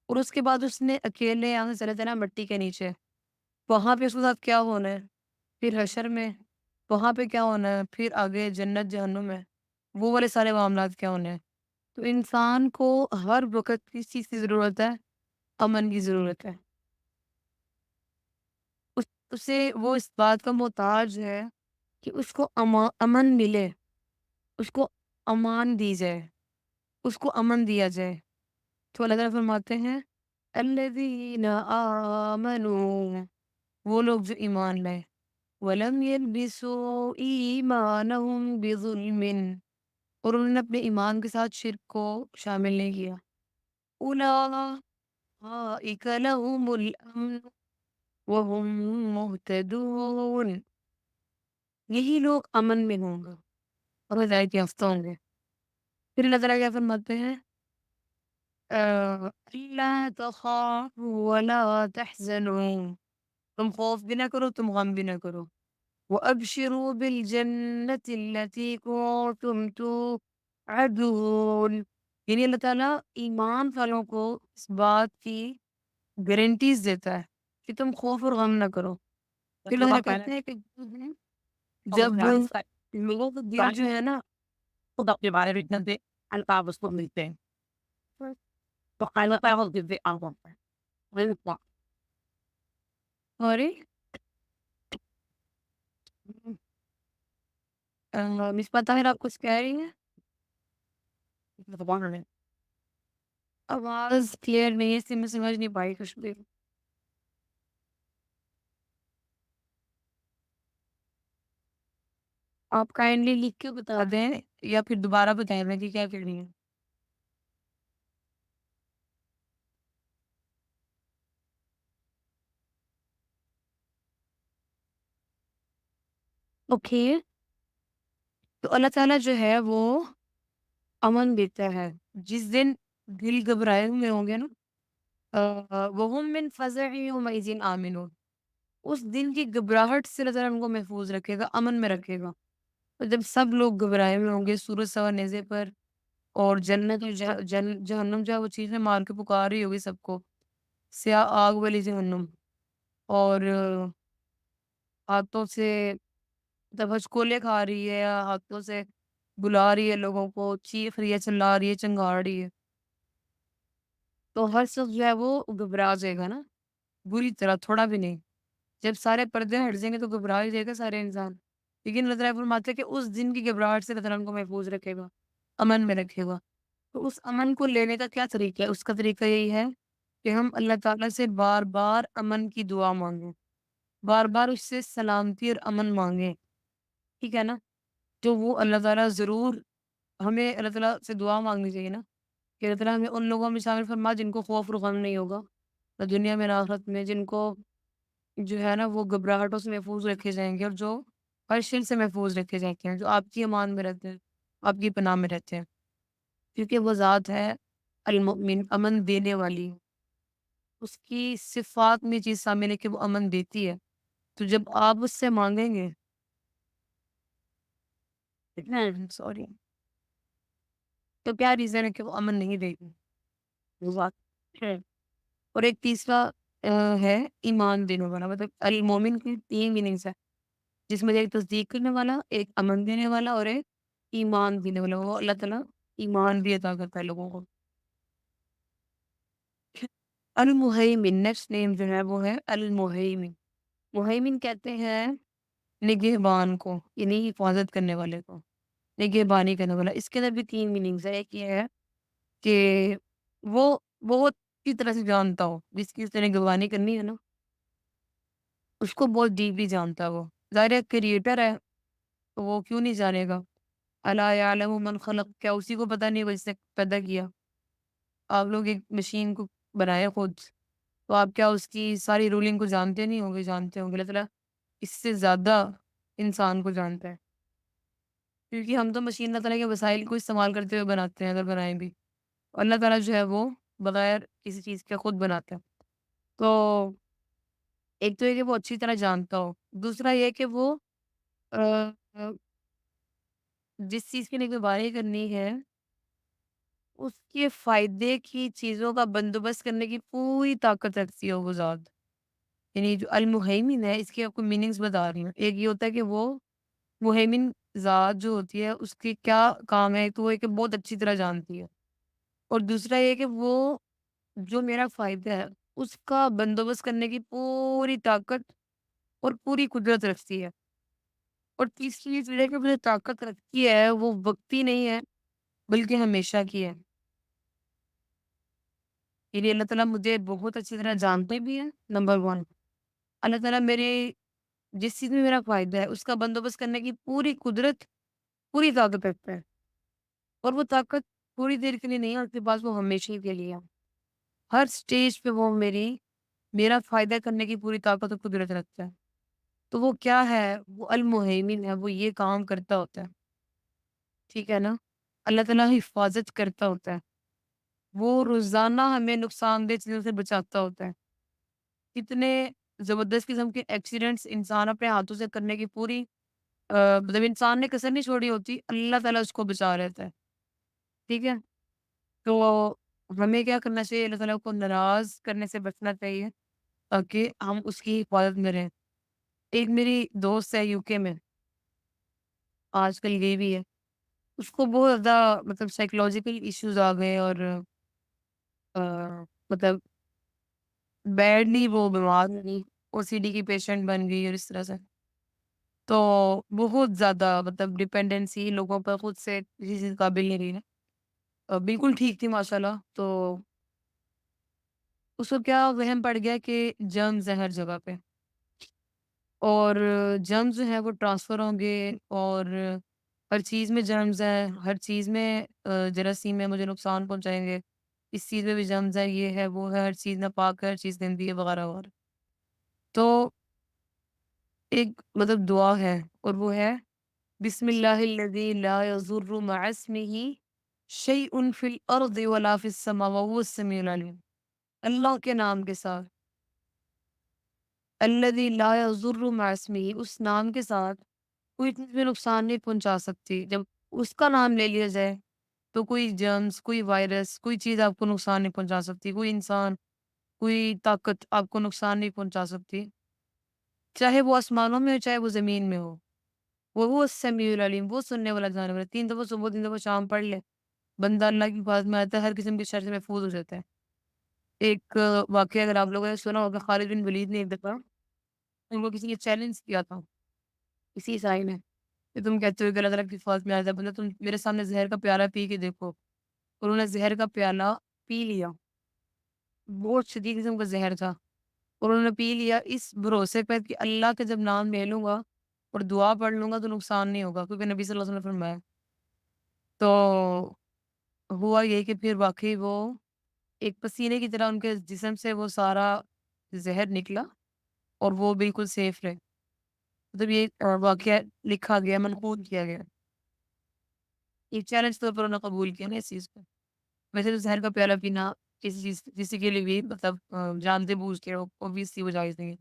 اور اس کے بعد اس نے اکیلے یہاں سے چلے جانا مٹی کے نیچے، وہاں پہ اس کے ساتھ کیا ہونا ہے، پھر حشر میں وہاں پہ کیا ہونا ہے، پھر آگے جنت جہنم میں وہ والے سارے معاملات کیا ہونے ہیں۔ تو انسان کو ہر وقت کس چیز کی ضرورت ہے؟ امن کی ضرورت ہے۔ اس اسے وہ اس بات کا محتاج ہے کہ اس کو امن ملے، اس کو امان دی جائے، اس کو امن دیا جائے۔ تو اللہ تعالیٰ فرماتے ہیں الذین آمنوا، وہ لوگ جو ایمان لائے، وَلَمْ يَلْبِسُوا إِيمَانَهُمْ بِظُلْمٍ، اور انہوں نے اپنے ایمان کے ساتھ شرک کو شامل نہیں کیا، أُولَٰئِکَ لَهُمُ الْأَمْنُ وَهُمْ مُهْتَدُونَ، یہی لوگ امن میں ہوں گے اور ہدایت یافتہ ہوں گے۔ پھر اللہ تعالیٰ کیا فرماتے ہیں؟ أَلَّا تَخَافُوا وَلَا تَحْزَنُوا، تم خوف بھی نہ کرو، تم غم بھی نہ کرو، وَأَبْشِرُوا بِالْجَنَّةِ الَّتِي كُنتُمْ تُوعَدُونَ، یعنی اللہ تعالیٰ ایمان والوں کو اس بات کی گارنٹیز دیتا ہے کہ تم خوف اور غم نہ کرو۔ پھر اللہ تعالیٰ کہتے ہیں کہ جب لوگوں کو دل جو ہے نا خدا کے بارے میں اتنا دے القاب اس کو ملتے ہیں، تو اللہ تعالیٰ کو دے آنکھوں پر سوری مس پتہ ہے آپ کچھ کہہ رہی ہیں؟ آواز کلیئر نہیں ہے اس لیے میں سمجھ نہیں پائی کچھ بھی۔ آپ کائنڈلی لکھ کے بتا دیں یا پھر دوبارہ بتائیں میں کہ کیا کہہ رہی ہیں۔ اوکے، تو اللہ تعالیٰ جو ہے وہ امن دیتا ہے جس دن دل گھبرائے ہوئے ہوں گے نا، وَهُم مِّن فَزَعٍ يَوْمَئِذٍ آمِنُونَ، اس دن کی گھبراہٹ سے اللہ تعالیٰ ان کو محفوظ رکھے گا، امن میں رکھے گا۔ اور جب سب لوگ گھبرائے ہوئے ہوں گے سورج سوا نیزے پر، اور جنت اور جہنم جو ہے وہ چیخیں مار کے پکار رہی ہوگی سب کو، سیاہ آگ والی جہنم، اور ہاتھوں سے مطلب ہچکولے کھا رہی ہے، یا ہاتھوں سے بلا رہی ہے لوگوں کو، چیخ رہی ہے، چلا رہی ہے، چنگاڑ رہی ہے، تو ہر شخص جو ہے وہ گھبرا جائے گا نا، بری طرح، تھوڑا بھی نہیں۔ جب سارے پردے ہٹ جائیں گے تو گھبرا ہی جائے گا سارے انسان، لیکن اللہ تعالیٰ فرماتے ہیں کہ اس دن کی گھبراہٹ سے اللہ تعالیٰ ان کو محفوظ رکھے گا، امن میں رکھے گا۔ تو اس امن کو لینے کا کیا طریقہ ہے؟ اس کا طریقہ یہی ہے کہ ہم اللہ تعالیٰ سے بار بار امن کی دعا مانگیں، بار بار اس سے سلامتی اور امن مانگیں، ٹھیک ہے نا؟ تو وہ اللہ تعالیٰ ضرور، ہمیں اللہ تعالیٰ سے دعا مانگنی چاہیے نا کہ اللہ تعالیٰ ہمیں ان لوگوں میں شامل فرما جن کو خوف اور غم نہیں ہوگا، نہ دنیا میں نہ آخرت میں، جن کو جو ہے نا وہ گھبراہٹوں سے محفوظ رکھے جائیں گے، اور جو ہر شر سے محفوظ رکھے جاتے ہیں، جو آپ کی امان میں رہتے ہیں، آپ کی پناہ میں رہتے ہیں، کیونکہ وہ ذات ہے المؤمن، امن دینے والی۔ اس کی صفات میں چیز شامل ہے کہ وہ امن دیتی ہے، تو جب آپ اس سے مانگیں گے سوری، تو کیا ریزن ہے کہ وہ امن نہیں دے گی؟ وہ بات ہے۔ اور ایک تیسرا ہے ایمان دینے والا، مطلب المومن کی 3 میننگس ہے، جس میں ایک تصدیق کرنے والا، ایک امن دینے والا اور ایک ایمان دینے والا۔ وہ اللہ تعالیٰ ایمان بھی عطا کرتا ہے لوگوں کو۔ المہیمن نیکسٹ نیم جو ہے وہ ہے المہیمن۔ مہیمن کہتے ہیں نگہبان کو، یعنی حفاظت کرنے والے کو، نگہبانی کرنے والا۔ اس کے اندر بھی 3 میننگس ہے۔ ایک یہ ہے کہ وہ بہت اچھی طرح سے جانتا ہو، جس کی اس نے نگہبانی کرنی ہے نا، اس کو بہت ڈیپلی جانتا ہے وہ۔ ظاہر ہے کریٹر ہے، تو وہ کیوں نہیں جانے گا؟ الا یعلم من خلق، کیا اسی کو پتہ نہیں وہ جس نے پیدا کیا؟ آپ لوگ ایک مشین کو بنائے خود، تو آپ کیا اس کی ساری رولنگ کو جانتے نہیں ہوں گے؟ جانتے ہوں گے۔ اللہ تعالیٰ اس سے زیادہ انسان کو جانتا ہے، کیونکہ ہم تو مشین اللہ تعالیٰ کے وسائل کو استعمال کرتے ہوئے بناتے ہیں، اگر بنائیں بھی۔ اللہ تعالیٰ جو ہے وہ بغیر کسی چیز کے خود بناتا ہے۔ تو ایک تو یہ کہ وہ اچھی طرح جانتا ہو، دوسرا یہ کہ وہ آ، آ، جس چیز کی نگہبانی کرنی ہے، اس کے فائدے کی چیزوں کا بندوبست کرنے کی پوری طاقت رکھتی ہے وہ ذات۔ یعنی جو المہیمن ہے، اس کے آپ کو میننگس بتا رہی ہوں۔ ایک یہ ہوتا ہے کہ وہ مہیمن ذات جو ہوتی ہے اس کے کیا کام ہے، تو وہ ایک بہت اچھی طرح جانتی ہے، اور دوسرا یہ کہ وہ جو میرا فائدہ ہے اس کا بندوبست کرنے کی پوری طاقت اور پوری قدرت رکھتی ہے، اور تیسری چیز یہ ہے کہ وہ جو طاقت رکھتی ہے وہ وقتی نہیں ہے بلکہ ہمیشہ کی ہے۔ یعنی اللہ تعالیٰ مجھے بہت اچھی طرح جانتے بھی ہیں، نمبر 1۔ اللہ تعالیٰ میرے جس چیز میں میرا فائدہ ہے اس کا بندوبست کرنے کی پوری قدرت، پوری طاقت رکھتا ہے، اور وہ طاقت تھوڑی دیر کے لیے نہیں ہے، اس کے پاس وہ ہمیشہ کے لیے ہے۔ ہر سٹیج پہ وہ میرا فائدہ کرنے کی پوری طاقت اور قدرت رکھتا ہے۔ تو وہ کیا ہے؟ وہ المہیمن ہے، وہ یہ کام کرتا ہوتا ہے، ٹھیک ہے نا؟ اللہ تعالیٰ حفاظت کرتا ہوتا ہے، وہ روزانہ ہمیں نقصان دہ چیزوں سے بچاتا ہوتا ہے۔ کتنے زبردست قسم کے ایکسیڈنٹس انسان اپنے ہاتھوں سے کرنے کی پوری مطلب انسان نے کسر نہیں چھوڑی ہوتی، اللہ تعالیٰ اس کو بچا رہتا ہے، ٹھیک ہے؟ تو ہمیں کیا کرنا چاہیے؟ اللہ تعالیٰ کو ناراض کرنے سے بچنا چاہیے، تاکہ ہم اس کی حفاظت میں رہیں۔ ایک میری دوست ہے یوکے میں، آج کل گئی بھی ہے، اس کو بہت زیادہ مطلب سائیکولوجیکل ایشوز آ گئے، اور آ، مطلب بیڈلی وہ بیمار ہوئی، او سی ڈی کی پیشنٹ بن گئی، اور اس طرح سے تو بہت زیادہ مطلب ڈپینڈنسی لوگوں پر خود سے کسی چیز قابل نہیں رہی ہے۔ بالکل ٹھیک تھی ماشاء اللہ، تو اس کو کیا وہم پڑ گیا کہ جرمز ہیں ہر جگہ پہ، اور جرمز جو ہیں وہ ٹرانسفر ہوں گے، اور ہر چیز میں جرمز ہیں، ہر چیز میں جراثیم ہے، مجھے نقصان پہنچائیں گے، اس چیز میں بھی جرمز ہے، یہ ہے وہ ہے، ہر چیز ناپاک ہے، ہر چیز گندی ہے، وغیرہ وغیرہ۔ تو ایک مطلب دعا ہے، اور وہ ہے بسم اللہ الذی لا یضر مع اسمہ شیء فی الارض ولا فی السماء وهو السمیع العلیم۔ اللہ کے نام کے ساتھ، الذی لا یضر مع اسمہ، اس نام کے ساتھ کوئی چیز میں نقصان نہیں پہنچا سکتی۔ جب اس کا نام لے لیا جائے تو کوئی جرمز، کوئی وائرس، کوئی چیز آپ کو نقصان نہیں پہنچا سکتی، کوئی انسان، کوئی طاقت آپ کو نقصان نہیں پہنچا سکتی، چاہے وہ آسمانوں میں ہو چاہے وہ زمین میں ہو۔ وہ السمیع العلیم، وہ سننے والا جاننے والا۔ 3 دفعہ صبح 3 دفعہ شام پڑھ لے، بندہ اللہ کی حفاظت میں آتا ہے، ہر قسم کے شر سے محفوظ ہو جاتا ہے۔ ایک واقعہ اگر آپ لوگوں نے سنا ہوگا، خالد بن ولید نے ایک دفعہ ان کو کسی نے چیلنج کیا تھا، کسی عیسائی نے، کہ تم کہتے ہو کہ اللہ تعالیٰ کی حفاظت میں آتا ہے بندہ، تم میرے سامنے زہر کا پیالہ پی کے دیکھو۔ اور انہوں نے زہر کا پیالہ پی لیا، بہت شدید قسم کا زہر تھا، اور انہوں نے پی لیا اس بھروسے پہ کہ اللہ کا جب نام لے لوں گا اور دعا پڑھ لوں گا تو نقصان نہیں ہوگا، کیونکہ نبی صلی اللہ علیہ وسلم نے فرمایا۔ تو ہوا یہ کہ پھر واقعی وہ ایک پسینے کی طرح ان کے جسم سے وہ سارا زہر نکلا اور وہ بالکل سیف رہے۔ مطلب یہ واقعہ لکھا گیا، منقول کیا گیا۔ ایک چیلنج طور پر انہوں نے قبول کیا نا اس چیز کو۔ ویسے تو زہر کا پیالہ پینا کسی کے لیے بھی مطلب جانتے بوجھ کے اوبیس سی وہ جائز نہیں ہے،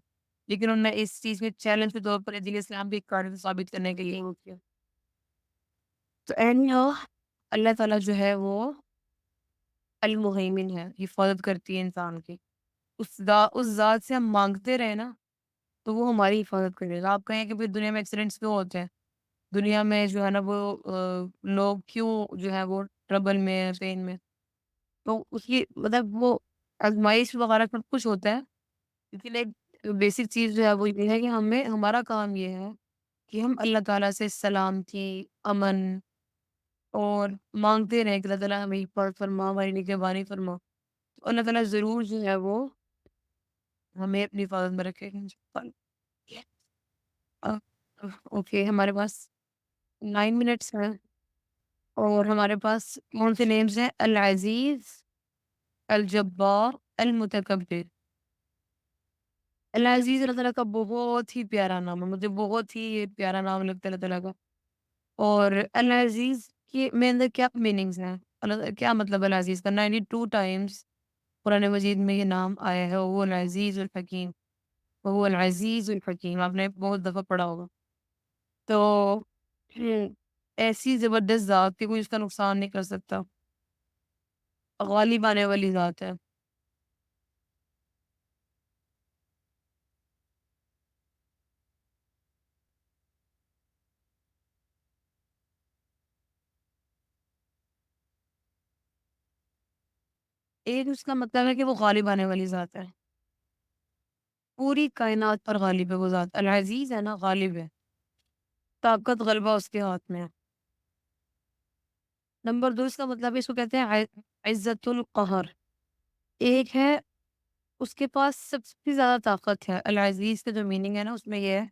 لیکن انہوں نے اس چیز میں چیلنج کے طور پر دین اسلام کی کارڈ ثابت کرنے کے لیے وہ کیا۔ تو اینی ہاؤ اللہ تعالیٰ جو ہے وہ المہیمن ہے، حفاظت کرتی ہے انسان کی۔ اس ذات سے ہم مانگتے رہے نا تو وہ ہماری حفاظت کرے گا۔ آپ کہیں کہ پھر دنیا میں ایکسیڈنٹس کیوں ہوتے ہیں؟ دنیا میں جو ہے نا وہ لوگ کیوں جو ہے وہ ٹربل میں ہے، پین میں؟ تو اس کی مطلب وہ آزمائش وغیرہ سب کچھ ہوتا ہے، لیکن ایک بیسک چیز جو ہے وہ یہ ہے کہ ہمارا کام یہ ہے کہ ہم اللہ تعالیٰ سے سلامتی، امن اور مانگتے رہیں کہ اللہ تعالیٰ ہمیں حفاظت فرما، ہماری نگہبانی فرما۔ تو اللہ تعالیٰ ضرور جو ہے وہ ہمیں اپنی حفاظت میں رکھے گا انشاءاللہ۔ اوکے، ہمارے پاس 9 منٹس ہیں اور ہمارے پاس کون سے نیمز ہیں؟ العزیز، الجبار، المتکبر۔ العزیز اللہ تعالیٰ کا بہت ہی پیارا نام ہے، مجھے بہت ہی یہ پیارا نام لگتا ہے اللہ تعالیٰ کا۔ اور العزیز کے میں اندر کیا میننگز ہیں؟ کیا مطلب ہے العزیز کا؟ 92 ٹائمز قرآن مجید میں یہ نام آیا ہے، وہ العزیز الحکیم، وہ العزیز الحکیم، آپ نے بہت دفعہ پڑھا ہوگا۔ تو ایسی زبردست ذات کہ کوئی اس کا نقصان نہیں کر سکتا، غالب آنے والی ذات ہے۔ ایک اس کا مطلب ہے کہ وہ غالب آنے والی ذات ہے، پوری کائنات پر غالب ہے وہ ذات۔ العزیز ہے نا، غالب ہے، طاقت غلبہ اس کے ہاتھ میں ہے۔ نمبر 2 اس کا مطلب ہے، اس کو کہتے ہیں عزت القہر۔ ایک ہے اس کے پاس سب سے زیادہ طاقت ہے۔ العزیز کا جو میننگ ہے نا اس میں یہ ہے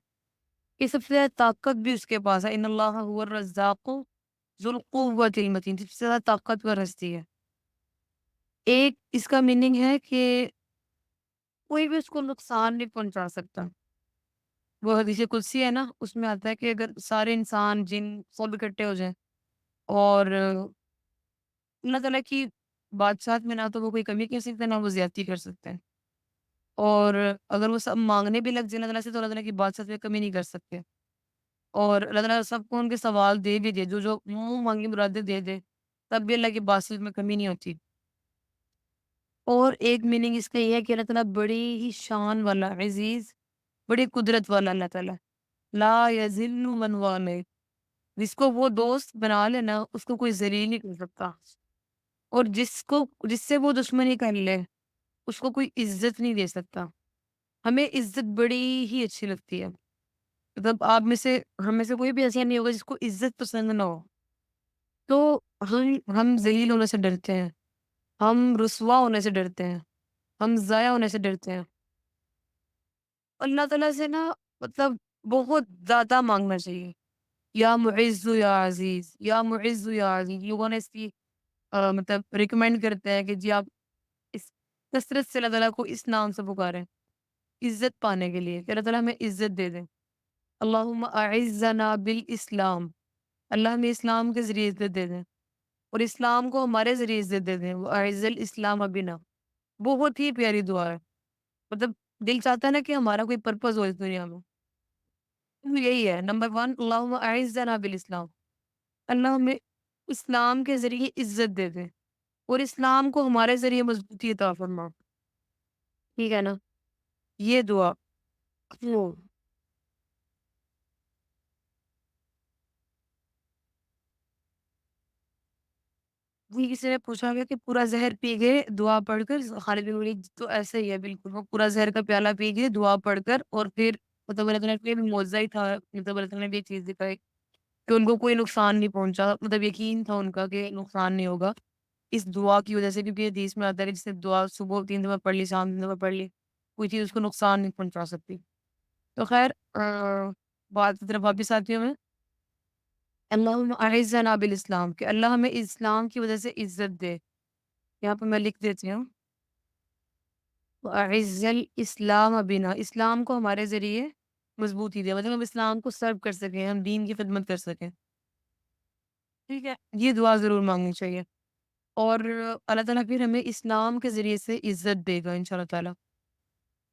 کہ سب سے زیادہ طاقت بھی اس کے پاس ہے۔ ان اللہ هو الرزاق ذو القوۃ المتین، سب سے زیادہ طاقتور ہستی ہے۔ ایک اس کا میننگ ہے کہ کوئی بھی اس کو نقصان نہیں پہنچا سکتا۔ وہ حدیث قدسی ہے نا، اس میں آتا ہے کہ اگر سارے انسان جن سب اکٹھے ہو جائیں اور اللہ تعالیٰ کی بادشاہت میں نہ تو وہ کوئی کمی کر سکتے ہیں، نہ وہ زیادتی کر سکتے ہیں، اور اگر وہ سب مانگنے بھی لگ جائیں اللہ تعالیٰ سے تو اللہ تعالیٰ کی بادشاہت میں کمی نہیں کر سکتے، اور اللہ تعالیٰ سب کو ان کے سوال دے بھی دے، جو منہ مانگی مرادیں دے دے، تب بھی اللہ کی بادشاہت میں کمی نہیں ہوتی۔ اور ایک میننگ اس کا یہ ہے کہ اللہ تعالیٰ بڑی ہی شان والا، عزیز، بڑی قدرت والا اللہ تعالیٰ، لا یذل من والے، جس کو وہ دوست بنا لے نا اس کو کوئی ذلیل نہیں کر سکتا، اور جس سے وہ دشمنی کر لے اس کو کوئی عزت نہیں دے سکتا۔ ہمیں عزت بڑی ہی اچھی لگتی ہے، مطلب آپ میں سے ہم میں سے کوئی بھی ایسا نہیں ہوگا جس کو عزت پسند نہ ہو۔ تو ہم ذلیل ہونے سے ڈرتے ہیں، ہم رسوا ہونے سے ڈرتے ہیں، ہم ضائع ہونے سے ڈرتے ہیں۔ اللہ تعالیٰ سے نا مطلب بہت زیادہ مانگنا چاہیے، یا معز یا عزیز، یا معز یا عزیز۔ لوگوں نے اس کی مطلب ریکمینڈ کرتے ہیں کہ جی آپ اس کثرت سے اللہ تعالیٰ کو اس نام سے پکاریں عزت پانے کے لیے، کہ اللہ تعالیٰ ہمیں عزت دے دیں۔ اللہم اعزنا بالاسلام، اللہ ہمیں اسلام کے ذریعے عزت دے دیں، اور اسلام کو ہمارے ذریعے عزت دے دیں۔ وہ اعز الاسلام بنا، بہت ہی پیاری دعا ہے، مطلب دل چاہتا ہے نا کہ ہمارا کوئی پرپز ہو اس دنیا میں، تو یہی ہے نمبر 1، اللہم اعزنا بالاسلام، اللہ ہمیں اسلام کے ذریعے عزت دے دے اور اسلام کو ہمارے ذریعے مضبوطی عطا فرما، ٹھیک ہے نا؟ یہ دعا وہ جی، کسی نے پوچھا گیا کہ پورا زہر پی گئے دعا پڑھ کر؟ خالد بن ولید تو ایسا ہی ہے بالکل، وہ پورا زہر کا پیالہ پی گئے دعا پڑھ کر، اور پھر مطلب اللہ تعالیٰ کے بھی معجزہ ہی تھا، مطلب اللہ تعالیٰ نے بھی ایک چیز دکھائی کہ ان کو کوئی نقصان نہیں پہنچا، مطلب یقین تھا ان کا کہ نقصان نہیں ہوگا اس دعا کی وجہ سے، کیونکہ حدیث میں آتا ہے کہ جس نے دعا صبح 3 دفعہ پڑھ لی، شام 3 دفعہ پڑھ لی، کوئی چیز اس کو نقصان نہیں پہنچا سکتی۔ تو خیر بات کی طرف واپس آتی ہوں میں اللہم اعزنا بالاسلام کہ اللہ ہمیں اسلام کی وجہ سے عزت دے۔ یہاں پہ میں لکھ دیتی ہوں، وَأَعِزَّ الْإِسْلَامَ بِنَا، اسلام کو ہمارے ذریعے مضبوطی دے، مطلب ہم اسلام کو سرو کر سکیں، ہم دین کی خدمت کر سکیں، ٹھیک ہے؟ یہ دعا ضرور مانگنی چاہیے اور اللہ تعالیٰ پھر ہمیں اسلام کے ذریعے سے عزت دے گا انشاءاللہ تعالیٰ۔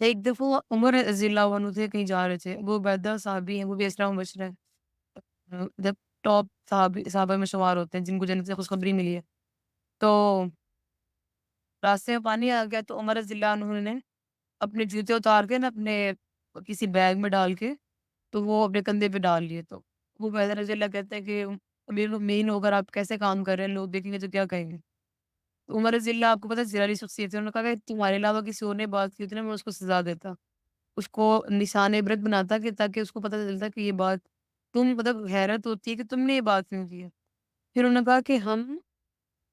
ایک دفعہ عمر رضی اللہ عنہ تھے، کہیں جا رہے تھے، وہ عبیدہ صحابی ہیں، وہ بھی اسلام بشر ہیں، جب ٹاپ صحابہ میں شمار ہوتے ہیں جن کو جنت سے خوشخبری ملی ہے، تو راستے میں پانی آ گیا تو عمر رضی اللہ عنہ نے اپنے جوتے اتار کے نا اپنے کسی بیگ میں ڈال کے تو وہ اپنے کندھے پہ ڈال لیے، تو وہ عبیدہ رضی اللہ کہتے ہیں کہ امیر المؤمنین ہو کر آپ کیسے کام کر رہے ہیں، لوگ دیکھیں گے تو کیا کہیں گے؟ تو عمر رضی اللہ آپ کو پتہ ہے ذرا شخصیت ہے، انہوں نے کہا کہ تمہارے علاوہ کسی اور نے بات کی ہوتی نا میں اس کو سزا دیتا، اس کو نشان عبرت بناتا کہ تاکہ اس کو پتہ چلتا کہ یہ بات تم مطلب حیرت ہوتی ہے کہ تم نے یہ بات کیوں کی ہے۔ پھر انہوں نے کہا کہ ہم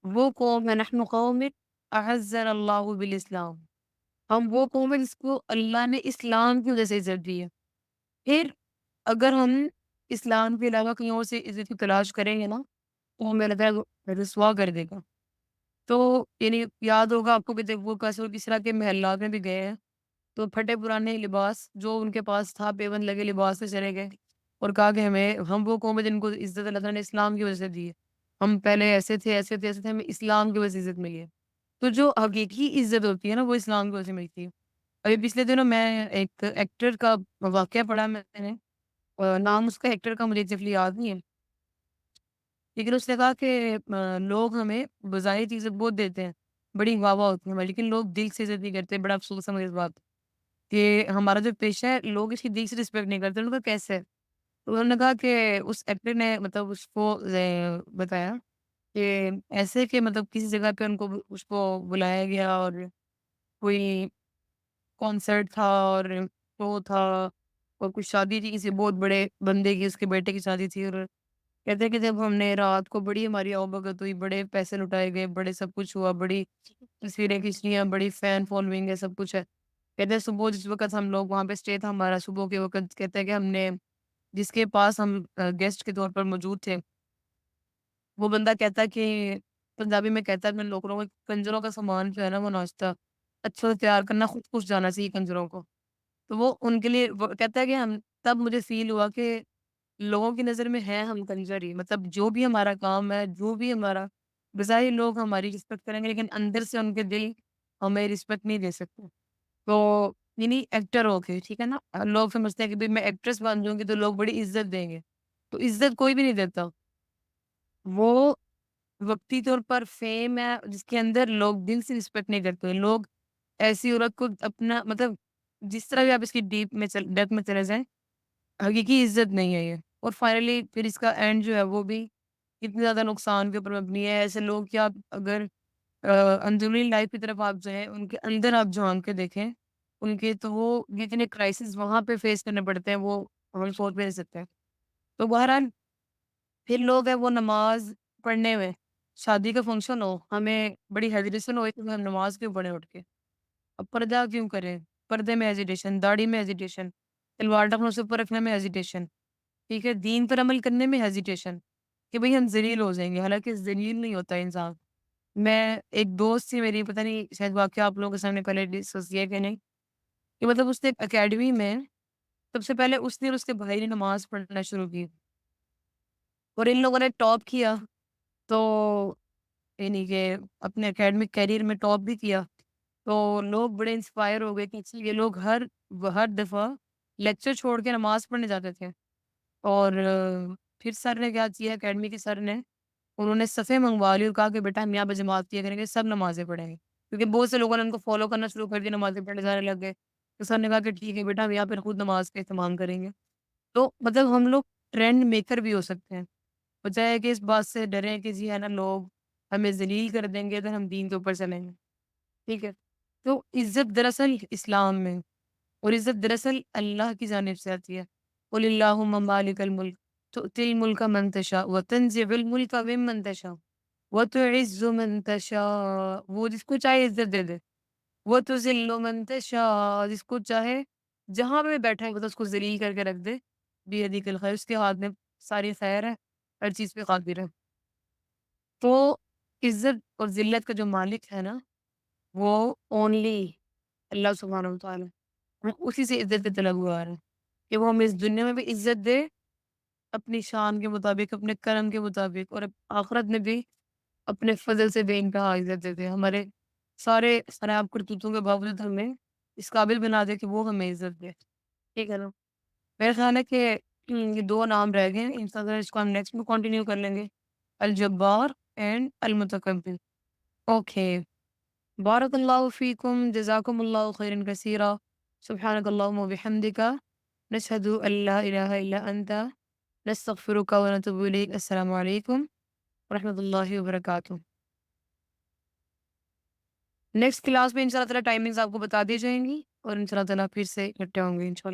وہ قوم ہے، نحن قوم اعزنا اللہ بالاسلام، ہم وہ قوم ہے جس کو اللہ نے اسلام کی وجہ سے عزت دی ہے۔ پھر اگر ہم اسلام کے علاوہ کہیں اور سے عزت کی تلاش کریں گے نا تو ہمیں اللہ تعالیٰ رسوا کر دے گا۔ تو یعنی یاد ہوگا آپ کو کہ جب وہ قصر کسریٰ کے محلات میں بھی گئے ہیں تو پھٹے پرانے لباس جو ان کے پاس تھا پیوند لگے لباس سے چلے گئے اور کہا کہ ہم وہ قوم ہے جن کو عزت اللہ تعالیٰ نے اسلام کی وجہ سے دی ہے، ہم پہلے ایسے تھے ایسے تھے ایسے تھے، ہمیں اسلام کی وجہ سے عزت ملی ہے۔ تو جو حقیقی عزت ہوتی ہے نا وہ اسلام کی وجہ سے ملتی ہے۔ ابھی پچھلے دنوں میں ایک ایکٹر کا واقعہ پڑھا میں نے، نام اس کا ایکٹر کا مجھے ایگزیکٹلی یاد نہیں ہے، لیکن اس نے کہا کہ لوگ ہمیں بظاہر چیزیں بہت دیتے ہیں، بڑی واہ واہ ہوتی ہے ہماری، لیکن لوگ دل سے عزت نہیں کرتے، بڑا افسوس ہے مجھے اس بات کہ ہمارا جو پیشہ ہے لوگ اس کی دل سے رسپیکٹ نہیں کرتے۔ انہوں نے کہا کیسے؟ تو انہوں نے کہا کہ اس ایکٹر نے مطلب اس کو بتایا کہ ایسے کہ مطلب کسی جگہ پہ ان کو اس کو بلایا گیا اور کوئی کنسرٹ تھا اور وہ تھا اور کچھ شادی تھی کسی بہت بڑے بندے کی، اس کے بیٹے کی شادی تھی اور کہتے ہیں کہ جب ہم نے رات کو بڑی ہماری آؤ-بھگت ہوئی، بڑے پیسے لٹائے گئے، بڑے سب کچھ ہوا، بڑی تصویریں کھینچ لی ہیں، بڑی فین فالوئنگ ہے، سب کچھ ہے۔ کہتے ہیں صبح جس وقت ہم لوگ وہاں پہ اسٹے تھا ہمارا صبح کے وقت، کہتے ہیں کہ ہم نے جس کے پاس ہم گیسٹ کے طور پر موجود تھے، وہ بندہ کہتا ہے کہ پنجابی میں کہتا ہے اپنے لوگوں کو کنجروں کا سامان جو ہے نا وہ ناشتہ اچھے سے تیار کرنا خود کچھ جانا چاہیے کنجروں کو۔ تو وہ ان کے لیے وہ کہتا ہے کہ ہم تب مجھے فیل ہوا کہ لوگوں کی نظر میں ہے ہم کنجر ہی، مطلب جو بھی ہمارا کام ہے، جو بھی ہمارا بظاہر لوگ ہماری رسپیکٹ کریں گے لیکن اندر سے ان کے دل ہمیں رسپیکٹ نہیں دے سکتے۔ تو یعنی ایکٹر ہو کے ٹھیک ہے نا، لوگ سمجھتے ہیں کہ بھئی میں ایکٹریس بن جاؤں گی تو لوگ بڑی عزت دیں گے، تو عزت کوئی بھی نہیں دیتا، وہ وقتی طور پر فیم ہے جس کے اندر لوگ دل سے رسپیکٹ نہیں کرتے، لوگ ایسی عورت کو اپنا مطلب جس طرح بھی آپ اس کی ڈیپ میں ڈیپتھ میں چلے جائیں حقیقی عزت نہیں ہے یہ، اور فائنلی پھر اس کا اینڈ جو ہے وہ بھی اتنے زیادہ نقصان کے اوپر مبنی ہے۔ ایسے لوگ کہ آپ اگر اندرونی لائف کی طرف آپ جائیں ان کے اندر آپ جھانک کے دیکھیں ان کے تو وہ جتنے کرائسس وہاں پہ فیس کرنے پڑتے ہیں وہ ہم سوچ بھی نہیں سکتے ہیں۔ تو بہرحال پھر لوگ ہیں وہ نماز پڑھنے میں شادی کا فنکشن ہو ہمیں بڑی ہیزیٹیشن ہوئی کہ ہم نماز کیوں پڑھیں اٹھ کے، اب پردہ کیوں کریں، پردے میں ہیزیٹیشن، داڑھی میں ہیزیٹیشن، تلوار اپنوں سے اوپر رکھنے میں ہیزیٹیشن، ٹھیک ہے، دین پر عمل کرنے میں ہیزیٹیشن کہ بھئی ہم ذلیل ہو جائیں گے، حالانکہ ذلیل نہیں ہوتا انسان۔ میں ایک دوست تھی میری، پتہ نہیں شاید واقعہ آپ لوگوں کے سامنے پہلے ڈسکس کیا ہے کہ نہیں، کہ مطلب اس نے ایک اکیڈمی میں سب سے پہلے اس نے اور اس کے بھائی نے نماز پڑھنا شروع کی اور ان لوگوں نے ٹاپ کیا، تو یعنی کہ اپنے اکیڈمک کیریئر میں ٹاپ بھی کیا، تو لوگ بڑے انسپائر ہو گئے کہ اچھا یہ لوگ ہر دفعہ لیکچر چھوڑ کے نماز پڑھنے جاتے تھے اور پھر سر نے کیا کیا اکیڈمی کے سر نے انہوں نے صفیں منگوا لی اور کہا کہ بیٹا ہم یہاں پہ جماعت کیا کریں گے سب نمازیں پڑھیں گے کیونکہ بہت سے لوگوں نے ان کو فالو کرنا شروع کر دیا نمازیں پڑھنے جانے لگ گئے تو سر نے کہا کہ ٹھیک ہے بیٹا ہم یہاں پہ خود نماز کا اہتمام کریں گے تو مطلب ہم لوگ ٹرینڈ میکر بھی ہو سکتے ہیں بجائے کہ اس بات سے ڈریں کہ جی ہے نا لوگ ہمیں ذلیل کر دیں گے اگر ہم دین کے اوپر چلیں گے ٹھیک ہے تو عزت دراصل اسلام میں اور عزت دراصل اللہ کی جانب سے آتی ہے قل اللہم مالک الملک تؤتی الملک من تشاء وتنزع الملک ممن تشاء وتعز من تشاء وہ جس کو چاہے عزت دے دے وتذل من تشاء جس کو چاہے جہاں پہ بیٹھا ہے وہ تو اس کو ذلیل کر کے رکھ دے بیدک الخیر اس کے ہاتھ میں ساری خیر ہے ہر چیز پہ قادر ہے۔ تو عزت اور ذلت کا جو مالک ہے نا، وہ اونلی اللہ سبحانہ و تعالیٰ، ہم اسی سے عزت کے طلبگار ہیں کہ وہ ہمیں اس دنیا میں بھی عزت دے اپنی شان کے مطابق، اپنے کرم کے مطابق، اور آخرت میں بھی اپنے فضل سے بے انتہا عزت دے دے، ہمارے سارے خراب کرتوتوں کے باوجود ہمیں اس قابل بنا دے کہ وہ ہمیں عزت دے، ٹھیک ہے نا؟ میرا خیال ہے کہ یہ 2 نام رہ گئے ہیں، انشاء اللہ اس کو ہم نیکسٹ میں کنٹینیو کر لیں گے، الجبار اینڈ المتکبر۔ اوکے، بارک اللہ فیکم، جزاکم اللہ خیرا کثیرا، سبحانک اللہم و بحمدک، نشہد ان لا الہ الا انت، نستغفرک و نتوب الیک۔ السلام علیکم ورحمۃ اللہ وبرکاتہ۔ نیکسٹ کلاس میں انشاء اللہ تعالیٰ ٹائمنگز آپ کو بتا دی جائیں گی، اور انشاء اللہ تعالیٰ پھر سے اکٹھے ہوں گے انشاء اللہ۔